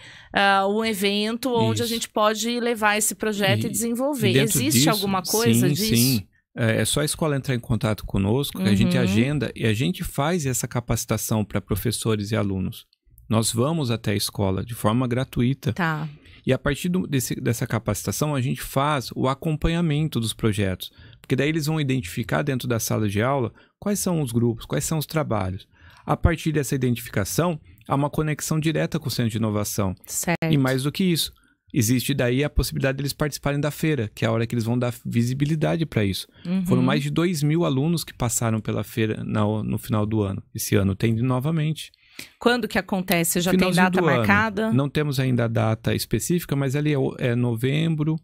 um evento onde a gente pode levar esse projeto e desenvolver. Existe alguma coisa disso? Sim. É só a escola entrar em contato conosco, que a gente agenda e a gente faz essa capacitação para professores e alunos. Nós vamos até a escola de forma gratuita. Tá. E a partir dessa capacitação, a gente faz o acompanhamento dos projetos. Porque daí eles vão identificar dentro da sala de aula quais são os grupos, quais são os trabalhos. A partir dessa identificação, há uma conexão direta com o Centro de Inovação. Certo. E mais do que isso, existe daí a possibilidade deles participarem da feira, que é a hora que eles vão dar visibilidade para isso. Foram mais de 2.000 alunos que passaram pela feira no final do ano. Esse ano tem novamente. Quando que acontece? Já tem data marcada? Não temos ainda a data específica, mas ali é novembro.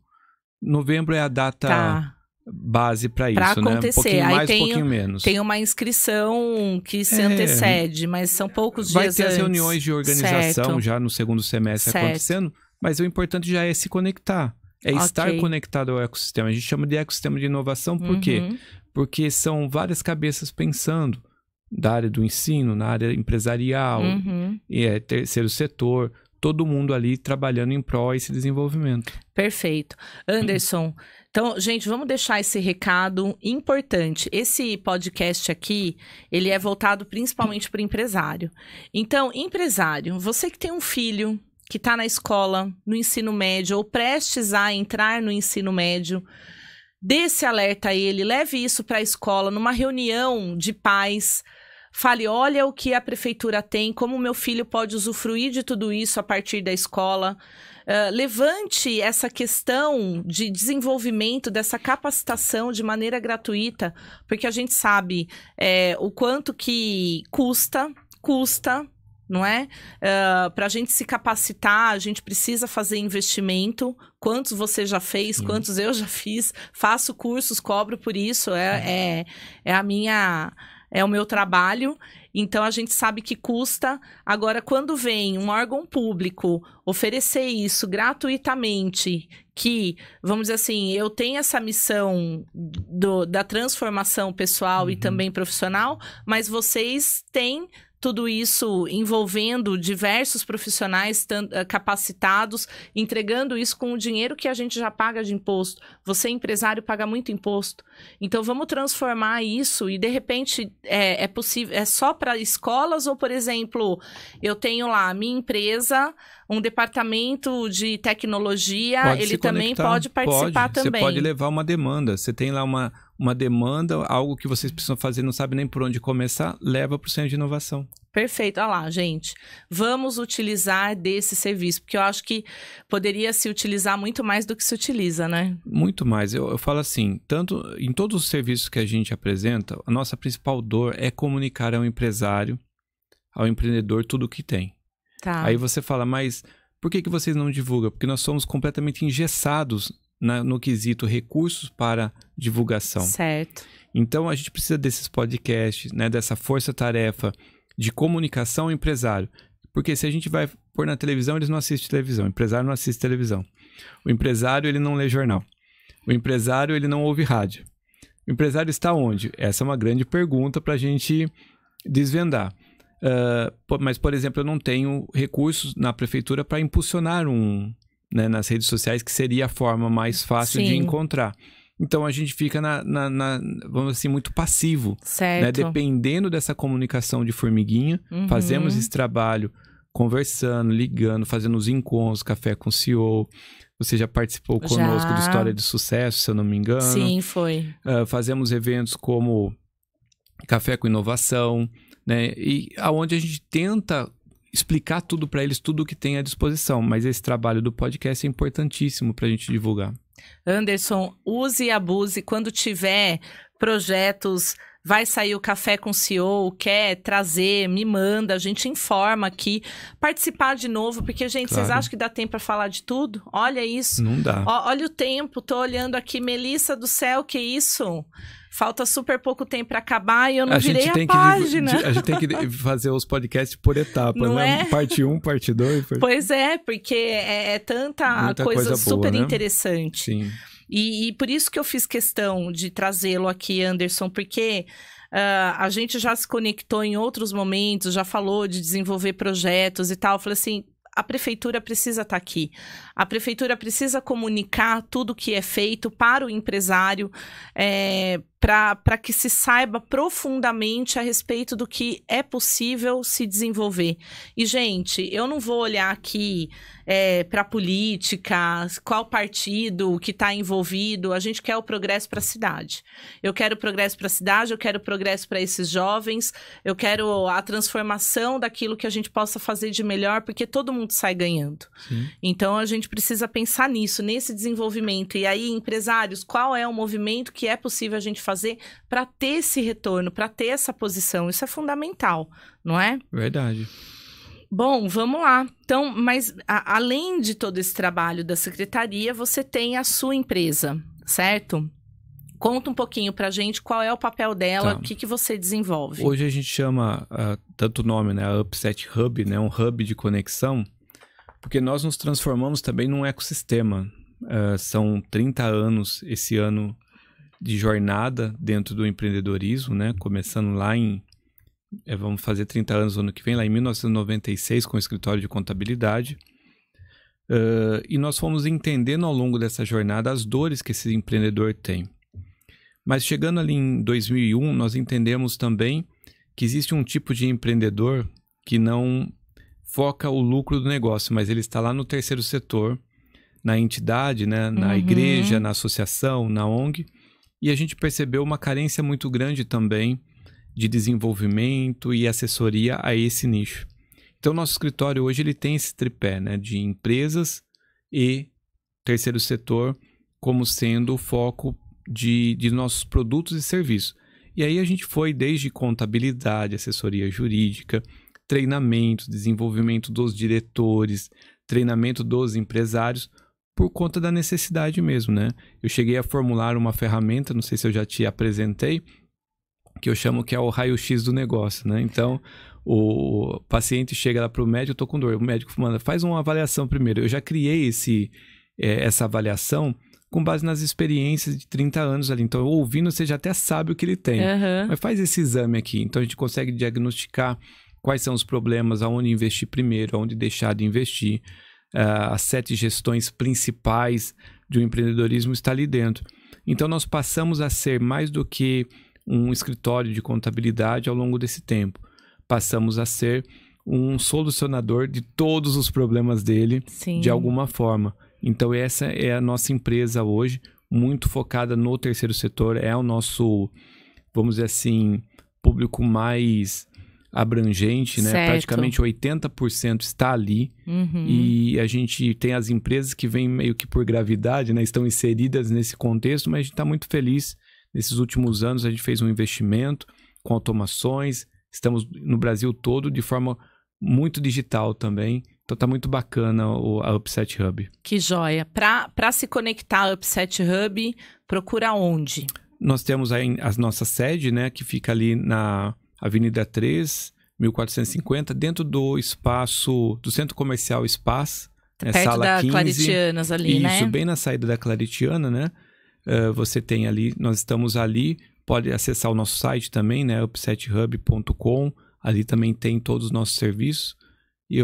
Novembro é a data base para isso, acontecer. Né? Um pouquinho aí mais, um pouquinho menos. Tem uma inscrição que se antecede, mas são poucos dias antes. Vai ter as reuniões de organização já no segundo semestre acontecendo. Mas o importante já é se conectar. É estar conectado ao ecossistema. A gente chama de ecossistema de inovação, por quê? Porque são várias cabeças pensando da área do ensino, na área empresarial, terceiro setor, todo mundo ali trabalhando em prol desse desenvolvimento. Perfeito. Anderson, então, gente, vamos deixar esse recado importante. Esse podcast aqui, ele é voltado principalmente para o empresário. Então, empresário, você que tem um filho que está na escola, no ensino médio, ou prestes a entrar no ensino médio, dê esse alerta a ele, leve isso para a escola, numa reunião de pais, fale, olha o que a prefeitura tem, como o meu filho pode usufruir de tudo isso a partir da escola. Levante essa questão de desenvolvimento, dessa capacitação de maneira gratuita, porque a gente sabe o quanto que custa, não é? Para a gente se capacitar, a gente precisa fazer investimento. Quantos você já fez? Quantos eu já fiz? Faço cursos, cobro por isso. É o meu trabalho. Então, a gente sabe que custa. Agora, quando vem um órgão público oferecer isso gratuitamente, que, vamos dizer assim, eu tenho essa missão da transformação pessoal e também profissional, mas vocês têm tudo isso envolvendo diversos profissionais capacitados, entregando isso com o dinheiro que a gente já paga de imposto. Você, empresário, paga muito imposto. Então, vamos transformar isso e, de repente, é possível, é só para escolas ou, por exemplo, eu tenho lá a minha empresa, um departamento de tecnologia, ele também pode participar também. Você pode levar uma demanda. Você tem lá uma demanda, algo que vocês precisam fazer, não sabem nem por onde começar, leva para o Centro de Inovação. Perfeito. Olha lá, gente. Vamos utilizar desse serviço, porque eu acho que poderia se utilizar muito mais do que se utiliza, né? Muito mais. Eu falo assim, tanto em todos os serviços que a gente apresenta, a nossa principal dor é comunicar ao empresário, ao empreendedor, tudo o que tem. Tá. Aí você fala, mas por que vocês não divulgam? Porque nós somos completamente engessados no quesito recursos para divulgação. Certo. Então, a gente precisa desses podcasts, né, dessa força-tarefa de comunicação ao empresário. Porque se a gente vai pôr na televisão, eles não assistem televisão. O empresário não assiste televisão. O empresário, ele não lê jornal. O empresário, ele não ouve rádio. O empresário está onde? Essa é uma grande pergunta para a gente desvendar. Mas, por exemplo, eu não tenho recursos na prefeitura para impulsionar nas redes sociais, que seria a forma mais fácil de encontrar. Então, a gente fica, vamos assim, muito passivo. Certo. Né? Dependendo dessa comunicação de formiguinha, fazemos esse trabalho conversando, ligando, fazendo os encontros, café com o CEO. Você já participou conosco do História de Sucesso, se eu não me engano. Sim, foi. Fazemos eventos como Café com Inovação, né? E aonde a gente tenta explicar tudo para eles, tudo o que tem à disposição. Mas esse trabalho do podcast é importantíssimo para a gente divulgar. Anderson, use e abuse. Quando tiver projetos, vai sair o Café com o CEO, quer trazer, me manda, a gente informa aqui. Participar de novo, porque, gente, Vocês acham que dá tempo para falar de tudo? Olha isso. Não dá. Olha o tempo, tô olhando aqui, Melissa do céu, que isso? Falta super pouco tempo para acabar e eu não virei a página. A gente tem que fazer os podcasts por etapa, não né? É? Parte 1, parte 2. Pois é, porque é tanta muita coisa super boa, né? interessante. Sim. E por isso que eu fiz questão de trazê-lo aqui, Anderson, porque a gente já se conectou em outros momentos, já falou de desenvolver projetos e tal. Eu falei assim, a prefeitura precisa estar aqui. A prefeitura precisa comunicar tudo o que é feito para o empresário, para que se saiba profundamente a respeito do que é possível se desenvolver. E, gente, eu não vou olhar aqui para a política, qual partido que está envolvido. A gente quer o progresso para a cidade. Eu quero progresso para a cidade, eu quero progresso para esses jovens, eu quero a transformação daquilo que a gente possa fazer de melhor, porque todo mundo sai ganhando. Sim. Então, a gente precisa pensar nisso, nesse desenvolvimento. E aí, empresários, qual é o movimento que é possível a gente fazer para ter esse retorno, para ter essa posição? Isso é fundamental, não é? Verdade. Bom, vamos lá. Então, mas além de todo esse trabalho da secretaria, você tem a sua empresa, certo? Conta um pouquinho pra gente qual é o papel dela, o que você desenvolve. Hoje a gente chama, tanto o nome, né, a Upset Hub, né, um hub de conexão, porque nós nos transformamos também num ecossistema. São 30 anos esse ano de jornada dentro do empreendedorismo, né, começando lá vamos fazer 30 anos no ano que vem, lá em 1996, com o escritório de contabilidade. E nós fomos entendendo ao longo dessa jornada as dores que esse empreendedor tem. Mas chegando ali em 2001, nós entendemos também que existe um tipo de empreendedor que não foca o lucro do negócio, mas ele está lá no terceiro setor, na entidade, né, na igreja, na associação, na ONG. E a gente percebeu uma carência muito grande também de desenvolvimento e assessoria a esse nicho. Então, nosso escritório hoje ele tem esse tripé, né, de empresas e terceiro setor como sendo o foco de nossos produtos e serviços. E aí a gente foi desde contabilidade, assessoria jurídica, treinamento, desenvolvimento dos diretores, treinamento dos empresários, por conta da necessidade mesmo, né? Eu cheguei a formular uma ferramenta, não sei se eu já te apresentei, que eu chamo que é o raio-x do negócio, né? Então, o paciente chega lá para o médico, eu estou com dor, o médico manda, faz uma avaliação primeiro. Eu já criei essa avaliação com base nas experiências de 30 anos ali. Então, ouvindo, você já até sabe o que ele tem. Mas faz esse exame aqui. Então, a gente consegue diagnosticar quais são os problemas, aonde investir primeiro, aonde deixar de investir. As 7 gestões principais de um empreendedorismo está ali dentro. Então, nós passamos a ser mais do que um escritório de contabilidade ao longo desse tempo. Passamos a ser um solucionador de todos os problemas dele, Sim. de alguma forma. Então, essa é a nossa empresa hoje, muito focada no terceiro setor. É o nosso, vamos dizer assim, público mais abrangente, né? Certo. Praticamente 80% está ali. E a gente tem as empresas que vêm meio que por gravidade, né? Estão inseridas nesse contexto, mas a gente está muito feliz. Nesses últimos anos a gente fez um investimento com automações, estamos no Brasil todo de forma muito digital também. Então tá muito bacana a Upset Hub. Que joia. Para se conectar ao Upset Hub, procura onde? Nós temos a nossa sede, né? Que fica ali na Avenida 3, 1450, dentro do espaço, do Centro Comercial Espaço, né, perto sala da 15. Claretianas ali, Isso, né? Isso, bem na saída da Claretiana, né? Você tem ali, nós estamos ali, pode acessar o nosso site também, né? upsethub.com, ali também tem todos os nossos serviços.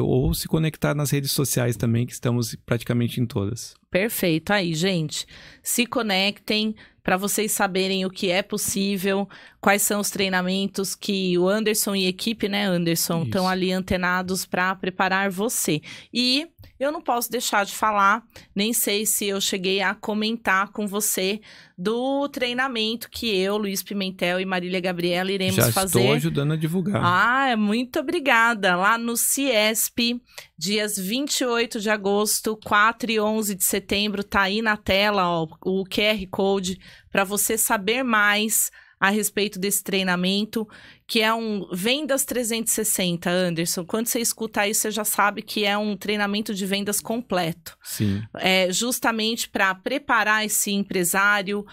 Ou se conectar nas redes sociais também, que estamos praticamente em todas. Perfeito. Aí, gente, se conectem para vocês saberem o que é possível, quais são os treinamentos que o Anderson e a equipe, né, Anderson, estão ali antenados para preparar você. E eu não posso deixar de falar, nem sei se eu cheguei a comentar com você do treinamento que eu, Luiz Pimentel e Marília Gabriela iremos fazer. Já estou ajudando a divulgar. Muito obrigada. Lá no CIESP, dias 28 de agosto, 4 e 11 de setembro, tá aí na tela, ó, o QR Code para você saber mais a respeito desse treinamento, que é um Vendas 360, Anderson. Quando você escuta isso, você já sabe que é um treinamento de vendas completo. Sim. É justamente para preparar esse empresário,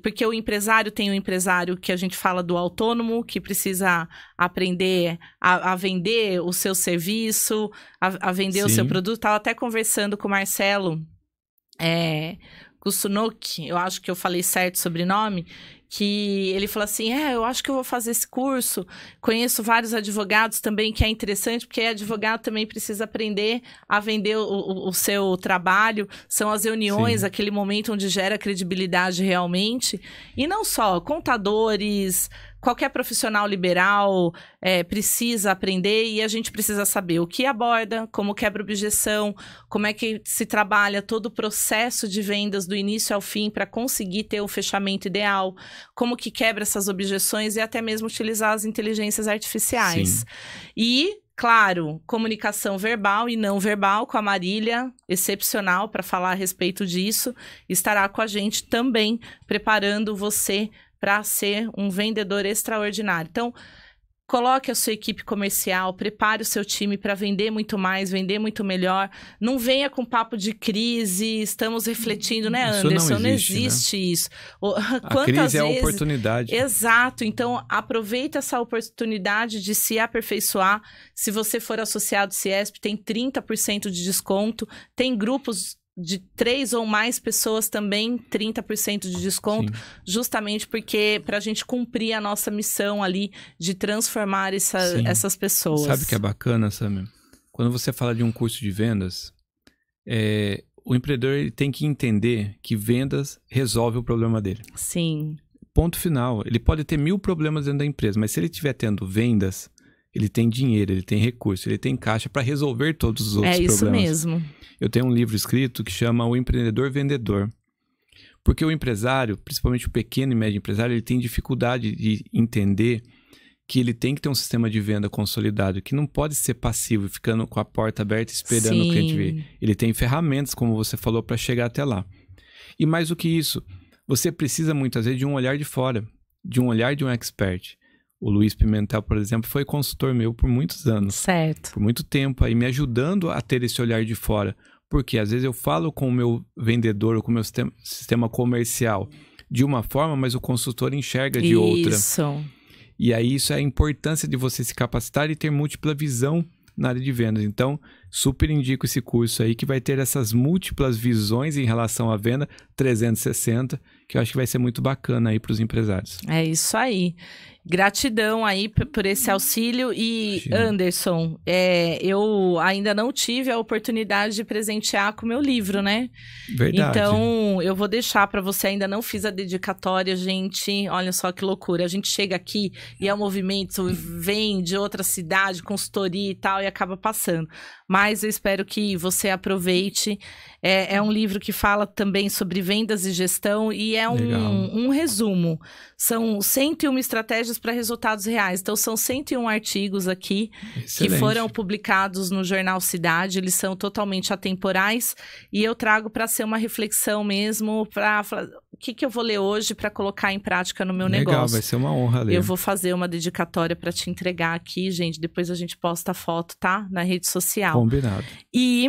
porque o empresário tem um empresário que a gente fala do autônomo, que precisa aprender a vender o seu serviço, a vender o seu produto. Estava até conversando com o Marcelo Kusunoki, eu acho que eu falei certo o sobrenome, que ele falou assim, eu acho que eu vou fazer esse curso, conheço vários advogados também, que é interessante, porque advogado também precisa aprender a vender o seu trabalho, são as reuniões, aquele momento onde gera credibilidade realmente, e não só, contadores, qualquer profissional liberal precisa aprender, e a gente precisa saber o que aborda, como quebra objeção, como é que se trabalha todo o processo de vendas do início ao fim para conseguir ter o fechamento ideal, como que quebra essas objeções e até mesmo utilizar as inteligências artificiais. Sim. E, claro, comunicação verbal e não verbal com a Marília, excepcional para falar a respeito disso, estará com a gente também, preparando você para ser um vendedor extraordinário. Então, coloque a sua equipe comercial, prepare o seu time para vender muito mais, vender muito melhor. Não venha com papo de crise, estamos refletindo, né, Anderson? Não existe né? Isso. A crise é a oportunidade. Exato. Então, aproveita essa oportunidade de se aperfeiçoar. Se você for associado CIESP, tem 30% de desconto. Tem grupos de 3 ou mais pessoas também, 30% de desconto, Sim. justamente porque para a gente cumprir a nossa missão ali de transformar essas pessoas. Sabe o que é bacana, Samir? Quando você fala de um curso de vendas, o empreendedor ele tem que entender que vendas resolve o problema dele. Sim. Ponto final. Ele pode ter 1000 problemas dentro da empresa, mas se ele estiver tendo vendas, ele tem dinheiro, ele tem recurso, ele tem caixa para resolver todos os outros problemas. É isso mesmo. Eu tenho um livro escrito que chama O Empreendedor Vendedor. Porque o empresário, principalmente o pequeno e médio empresário, ele tem dificuldade de entender que ele tem que ter um sistema de venda consolidado, que não pode ser passivo, ficando com a porta aberta esperando Sim. o cliente vir. Ele tem ferramentas, como você falou, para chegar até lá. E mais do que isso, você precisa muitas vezes de um olhar de fora, de um olhar de um expert. O Luiz Pimentel, por exemplo, foi consultor meu por muitos anos. Certo. Por muito tempo, aí me ajudando a ter esse olhar de fora. Porque às vezes eu falo com o meu vendedor ou com o meu sistema comercial de uma forma, mas o consultor enxerga de outra. Isso. E aí isso é a importância de você se capacitar e ter múltipla visão na área de vendas. Então, super indico esse curso aí que vai ter essas múltiplas visões em relação à venda 360, que eu acho que vai ser muito bacana aí para os empresários. É isso aí. Gratidão aí por esse auxílio. E, Anderson, eu ainda não tive a oportunidade de presentear com o meu livro, né? Verdade. Então, eu vou deixar para você. Ainda não fiz a dedicatória, gente. Olha só que loucura. A gente chega aqui e é um movimento, vem de outra cidade, consultoria e tal, e acaba passando. Mas eu espero que você aproveite. É um livro que fala também sobre vendas e gestão e é um resumo. São 101 estratégias para resultados reais. Então, são 101 artigos aqui que foram publicados no Jornal Cidade. Eles são totalmente atemporais e eu trago para ser uma reflexão mesmo, para o que eu vou ler hoje para colocar em prática no meu negócio. Legal, vai ser uma honra ler. Eu vou fazer uma dedicatória para te entregar aqui, gente. Depois a gente posta a foto, tá? Na rede social. Combinado. E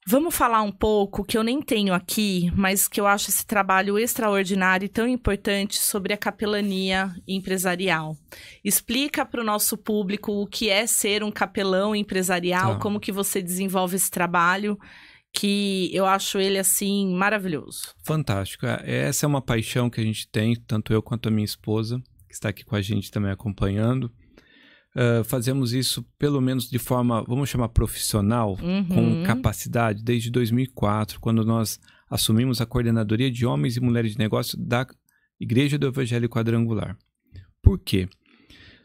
vamos falar um pouco, que eu nem tenho aqui, mas que eu acho esse trabalho extraordinário e tão importante sobre a capelania empresarial. Explica para o nosso público o que é ser um capelão empresarial, como que você desenvolve esse trabalho, que eu acho ele, assim, maravilhoso. Fantástico. Essa é uma paixão que a gente tem, tanto eu quanto a minha esposa, que está aqui com a gente também acompanhando. Fazemos isso pelo menos de forma, vamos chamar profissional, com capacidade, desde 2004, quando nós assumimos a coordenadoria de homens e mulheres de negócio da Igreja do Evangelho Quadrangular. Por quê?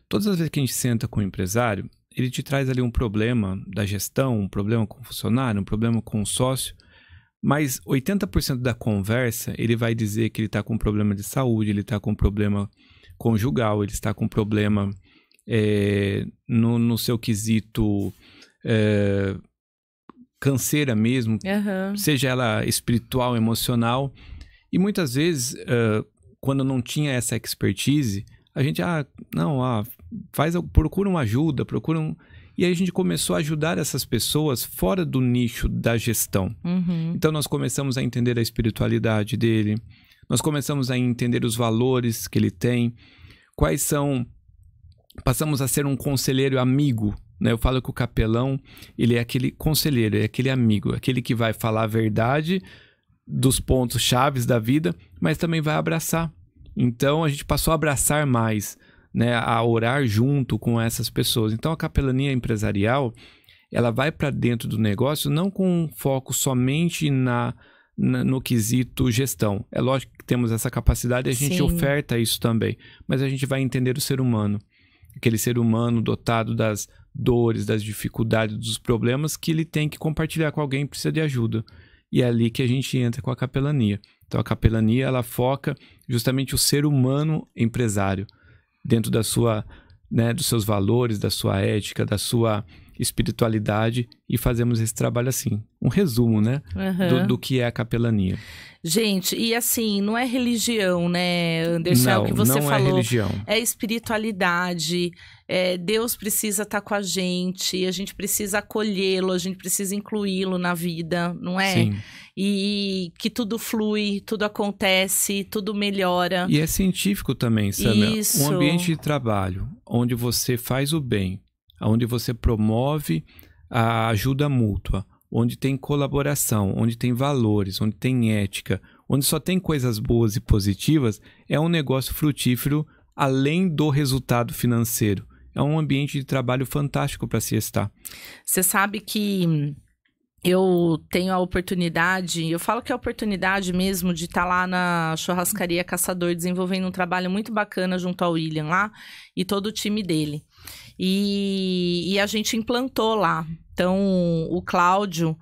Todas as vezes que a gente senta com o empresário, ele te traz ali um problema da gestão, um problema com o funcionário, um problema com o sócio, mas 80% da conversa ele vai dizer que ele está com problema de saúde, ele está com problema conjugal, ele está com problema no seu quesito canseira mesmo, seja ela espiritual, emocional. E muitas vezes, quando não tinha essa expertise, a gente, procura uma ajuda, E aí a gente começou a ajudar essas pessoas fora do nicho da gestão. Então nós começamos a entender a espiritualidade dele, nós começamos a entender os valores que ele tem, passamos a ser um conselheiro amigo, né? Eu falo que o capelão, ele é aquele conselheiro, é aquele amigo, aquele que vai falar a verdade dos pontos chaves da vida, mas também vai abraçar. Então, a gente passou a abraçar mais, né? A orar junto com essas pessoas. Então, a capelania empresarial, ela vai para dentro do negócio, não com foco somente no quesito gestão. É lógico que temos essa capacidade e a gente oferta isso também, mas a gente vai entender o ser humano. Aquele ser humano dotado das dores, das dificuldades, dos problemas que ele tem que compartilhar com alguém que precisa de ajuda. E é ali que a gente entra com a capelania. Então, a capelania, ela foca justamente o ser humano empresário, dentro da sua, dos seus valores, da sua ética, da sua espiritualidade, e fazemos esse trabalho assim. Um resumo, né? Do que é a capelania. Gente, e assim, não é religião, né, Anderson? É o que você falou. Não é religião. É espiritualidade. Deus precisa estar com a gente precisa acolhê-lo, a gente precisa incluí-lo na vida, não é? Sim. E que tudo flui, tudo acontece, tudo melhora. E é científico também, sabe? Isso. Um ambiente de trabalho onde você faz o bem, onde você promove a ajuda mútua, onde tem colaboração, onde tem valores, onde tem ética, onde só tem coisas boas e positivas, é um negócio frutífero além do resultado financeiro. É um ambiente de trabalho fantástico para se estar. Você sabe que eu tenho a oportunidade, eu falo que é a oportunidade mesmo de estar lá na Churrascaria Caçador, desenvolvendo um trabalho muito bacana junto ao William lá e todo o time dele. E a gente implantou lá. Então, o Cláudio,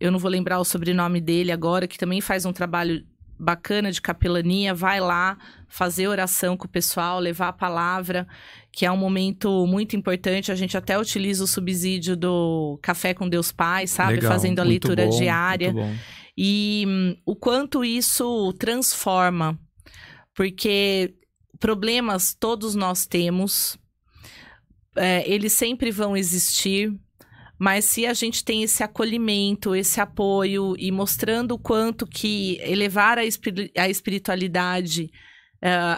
eu não vou lembrar o sobrenome dele agora, que também faz um trabalho bacana de capelania, vai lá fazer oração com o pessoal, levar a palavra, que é um momento muito importante. A gente até utiliza o subsídio do Café com Deus Pai, sabe? Legal, fazendo a leitura diária. Muito bom. E o quanto isso transforma, porque problemas todos nós temos, eles sempre vão existir, mas se a gente tem esse acolhimento, esse apoio e mostrando o quanto que elevar a espiritualidade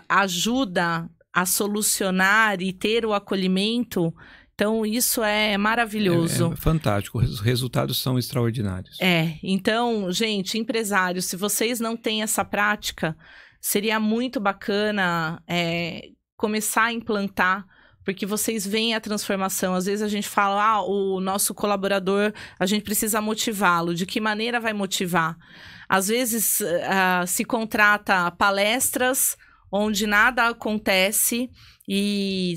ajuda a solucionar e ter o acolhimento, então isso é maravilhoso. É fantástico, os resultados são extraordinários. Então, gente, empresários, se vocês não têm essa prática, seria muito bacana começar a implantar, porque vocês veem a transformação. Às vezes a gente fala, o nosso colaborador, a gente precisa motivá-lo. De que maneira vai motivar? Às vezes se contrata palestras onde nada acontece e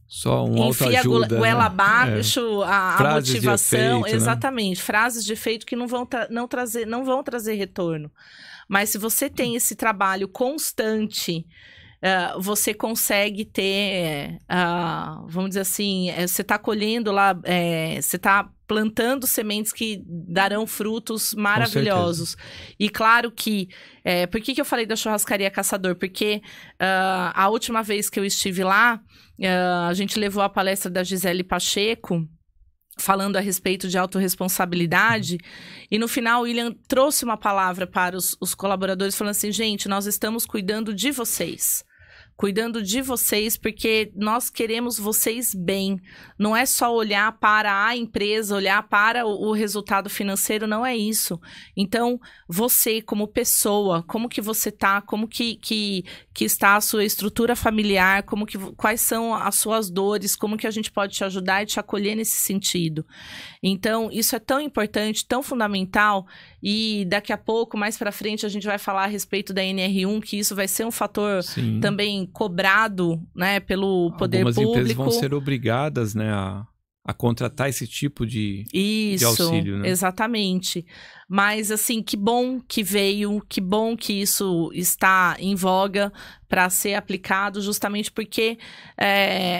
só um enfia autoajuda, goela né? abaixo a motivação. De efeito, exatamente, né? Frases de efeito que não vão trazer retorno. Mas se você tem esse trabalho constante, você consegue ter, vamos dizer assim, você está colhendo lá, você está plantando sementes que darão frutos maravilhosos. E claro que, por que eu falei da churrascaria Caçador? Porque a última vez que eu estive lá, a gente levou a palestra da Gisele Pacheco, falando a respeito de autorresponsabilidade, e no final o William trouxe uma palavra para os colaboradores, falando assim, gente, nós estamos cuidando de vocês. Cuidando de vocês, porque nós queremos vocês bem. Não é só olhar para a empresa, olhar para o resultado financeiro, não é isso. Então, você como pessoa, como que você está, como que está a sua estrutura familiar, quais são as suas dores, como que a gente pode te ajudar e te acolher nesse sentido. Então, isso é tão importante, tão fundamental, e daqui a pouco, mais para frente, a gente vai falar a respeito da NR1, que isso vai ser um fator também cobrado, né, pelo poder público. Algumas empresas vão ser obrigadas, né, a contratar esse tipo de auxílio, né? Exatamente. Mas, assim, que bom que veio, que bom que isso está em voga para ser aplicado, justamente porque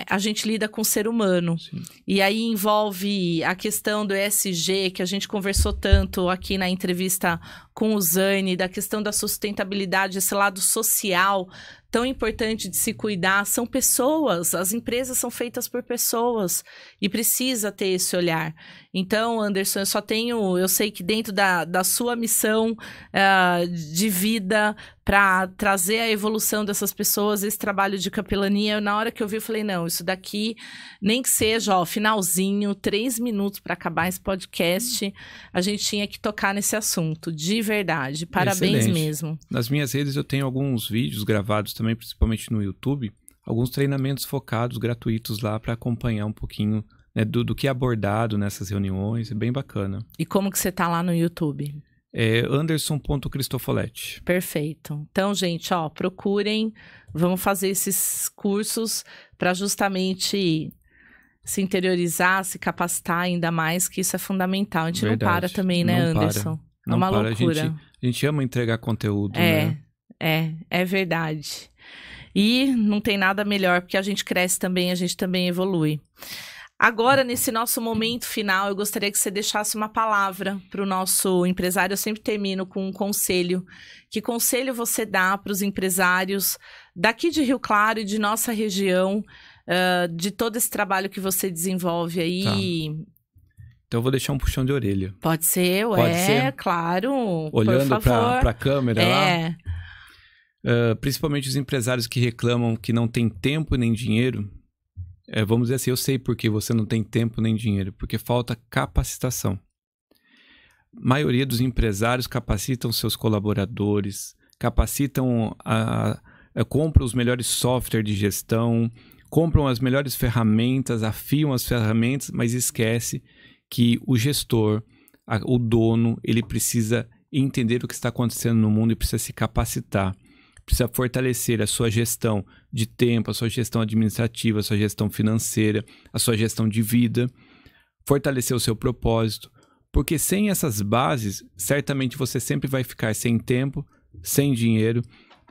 a gente lida com o ser humano. Sim. E aí envolve a questão do ESG, que a gente conversou tanto aqui na entrevista com o Zani, da questão da sustentabilidade, esse lado social tão importante de se cuidar. São pessoas, as empresas são feitas por pessoas e precisa ter esse olhar. Então, Anderson, eu sei que dentro da sua missão de vida para trazer a evolução dessas pessoas, esse trabalho de capelania, na hora que eu vi, eu falei, não, isso daqui, nem que seja, finalzinho, 3 minutos para acabar esse podcast, a gente tinha que tocar nesse assunto, de verdade. Parabéns. Excelente. Mesmo. Nas minhas redes eu tenho alguns vídeos gravados também, principalmente no YouTube, alguns treinamentos focados, gratuitos lá para acompanhar um pouquinho, né, do que é abordado nessas reuniões, é bem bacana. E como que você tá lá no YouTube? Anderson.Cristofoletti. Perfeito. Então, gente, procurem, vamos fazer esses cursos para justamente se interiorizar, se capacitar ainda mais, que isso é fundamental. A gente não para também, né, Anderson? Não é uma loucura. A gente ama entregar conteúdo, né? É verdade. E não tem nada melhor, porque a gente cresce também, a gente também evolui. Agora, nesse nosso momento final, eu gostaria que você deixasse uma palavra para o nosso empresário. Eu sempre termino com um conselho. Que conselho você dá para os empresários daqui de Rio Claro e de nossa região, de todo esse trabalho que você desenvolve aí? Tá. Então, eu vou deixar um puxão de orelha. Pode ser, Pode ser? Claro. Olhando para a câmera lá. Principalmente os empresários que reclamam que não tem tempo nem dinheiro. Vamos dizer assim, eu sei por que você não tem tempo nem dinheiro, porque falta capacitação. A maioria dos empresários capacitam seus colaboradores, capacitam, compram os melhores softwares de gestão, compram as melhores ferramentas, afiam as ferramentas, mas esquece que o gestor, o dono, ele precisa entender o que está acontecendo no mundo e precisa se capacitar. Precisa fortalecer a sua gestão de tempo, a sua gestão administrativa, a sua gestão financeira, a sua gestão de vida, fortalecer o seu propósito, porque sem essas bases, certamente você sempre vai ficar sem tempo, sem dinheiro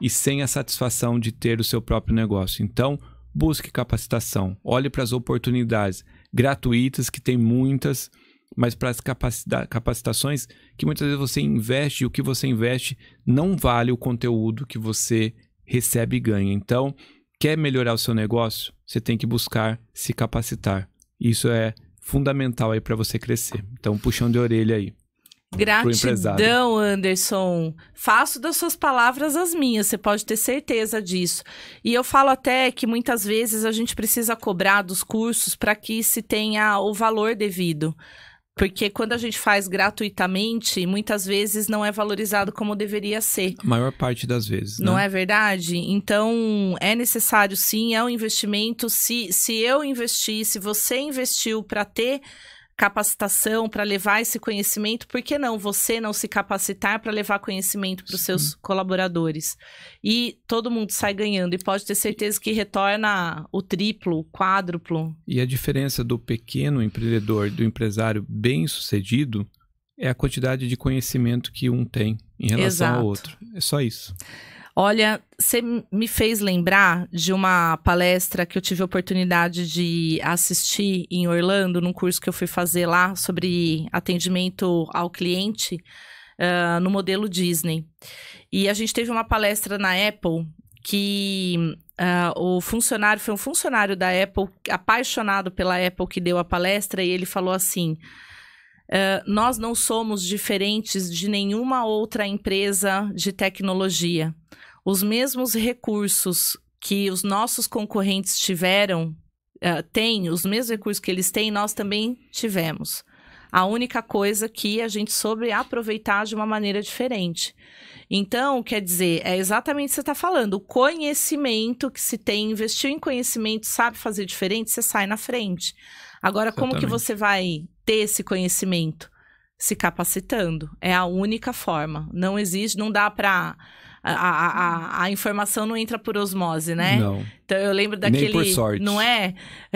e sem a satisfação de ter o seu próprio negócio. Então, busque capacitação, olhe para as oportunidades gratuitas, que tem muitas, mas para as capacitações que muitas vezes você investe e o que você investe não vale o conteúdo que você recebe e ganha. Então, quer melhorar o seu negócio? Você tem que buscar se capacitar. Isso é fundamental aí para você crescer. Então, puxão de orelha aí. Gratidão, Anderson. Faço das suas palavras as minhas, você pode ter certeza disso. E eu falo até que muitas vezes a gente precisa cobrar dos cursos para que se tenha o valor devido. Porque quando a gente faz gratuitamente, muitas vezes não é valorizado como deveria ser. A maior parte das vezes, né? Não é verdade? Então, é necessário sim, é um investimento. Se eu investir, se você investiu para ter capacitação, para levar esse conhecimento, por que não você não se capacitar para levar conhecimento para os seus colaboradores? E todo mundo sai ganhando, e pode ter certeza que retorna o triplo, o quádruplo. E a diferença do pequeno empreendedor, do empresário bem-sucedido, é a quantidade de conhecimento que um tem em relação ao outro. É só isso. Olha, você me fez lembrar de uma palestra que eu tive a oportunidade de assistir em Orlando, num curso que eu fui fazer lá sobre atendimento ao cliente no modelo Disney. E a gente teve uma palestra na Apple que foi um funcionário da Apple, apaixonado pela Apple, que deu a palestra, e ele falou assim: nós não somos diferentes de nenhuma outra empresa de tecnologia. Os mesmos recursos que os nossos concorrentes têm, os mesmos recursos que eles têm, nós também tivemos. A única coisa que a gente soube aproveitar de uma maneira diferente. Então, quer dizer, é exatamente o que você está falando. O conhecimento que se tem, investiu em conhecimento, sabe fazer diferente, você sai na frente. Agora, como que você vai ter esse conhecimento? Se capacitando. É a única forma. Não existe, não dá para... A informação não entra por osmose, né? Não. Então eu lembro daquele... Nem por sorte. Não é?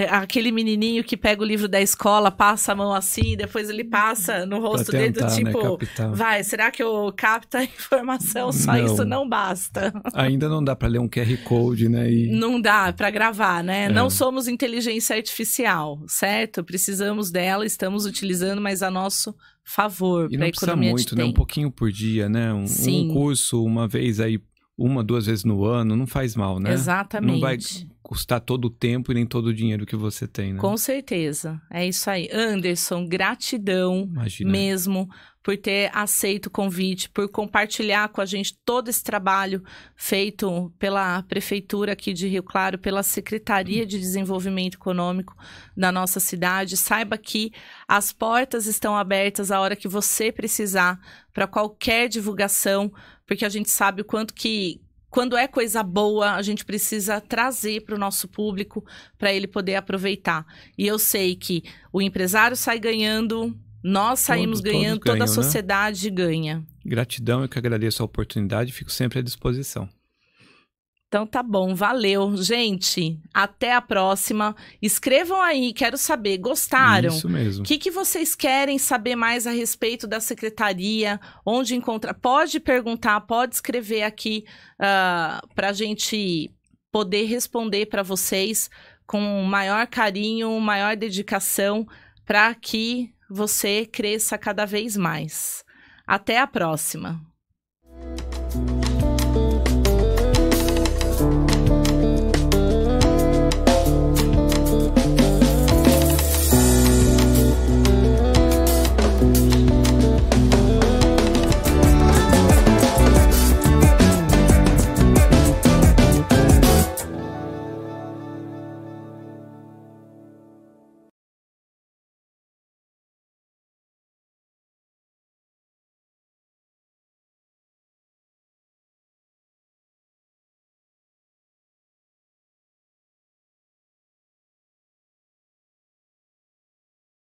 Aquele menininho que pega o livro da escola, passa a mão assim, depois ele passa no rosto dele, do tipo... Né, vai, será que eu capto a informação? Só isso não basta. Ainda não dá para ler um QR Code, né? Não dá para gravar, né? Não somos inteligência artificial, certo? Precisamos dela, estamos utilizando, mas a nosso favor. E não precisa muito, né? Um pouquinho por dia, né? Um curso, uma vez aí, 1, 2 vezes no ano, não faz mal, né? Exatamente. Não vai custar todo o tempo e nem todo o dinheiro que você tem, né? Com certeza. É isso aí. Anderson, gratidão mesmo por ter aceito o convite, por compartilhar com a gente todo esse trabalho feito pela Prefeitura aqui de Rio Claro, pela Secretaria de Desenvolvimento Econômico da nossa cidade. Saiba que as portas estão abertas a hora que você precisar para qualquer divulgação, porque a gente sabe o quanto que, quando é coisa boa, a gente precisa trazer para o nosso público para ele poder aproveitar. E eu sei que o empresário sai ganhando, nós saímos ganhando, toda a sociedade ganha. Gratidão, eu que agradeço a oportunidade, fico sempre à disposição. Então tá bom, valeu. Gente, até a próxima. Escrevam aí, quero saber, gostaram? Isso mesmo. O que vocês querem saber mais a respeito da secretaria? Onde encontrar? Pode perguntar, pode escrever aqui para a gente poder responder para vocês com maior carinho, maior dedicação, para que você cresça cada vez mais. Até a próxima.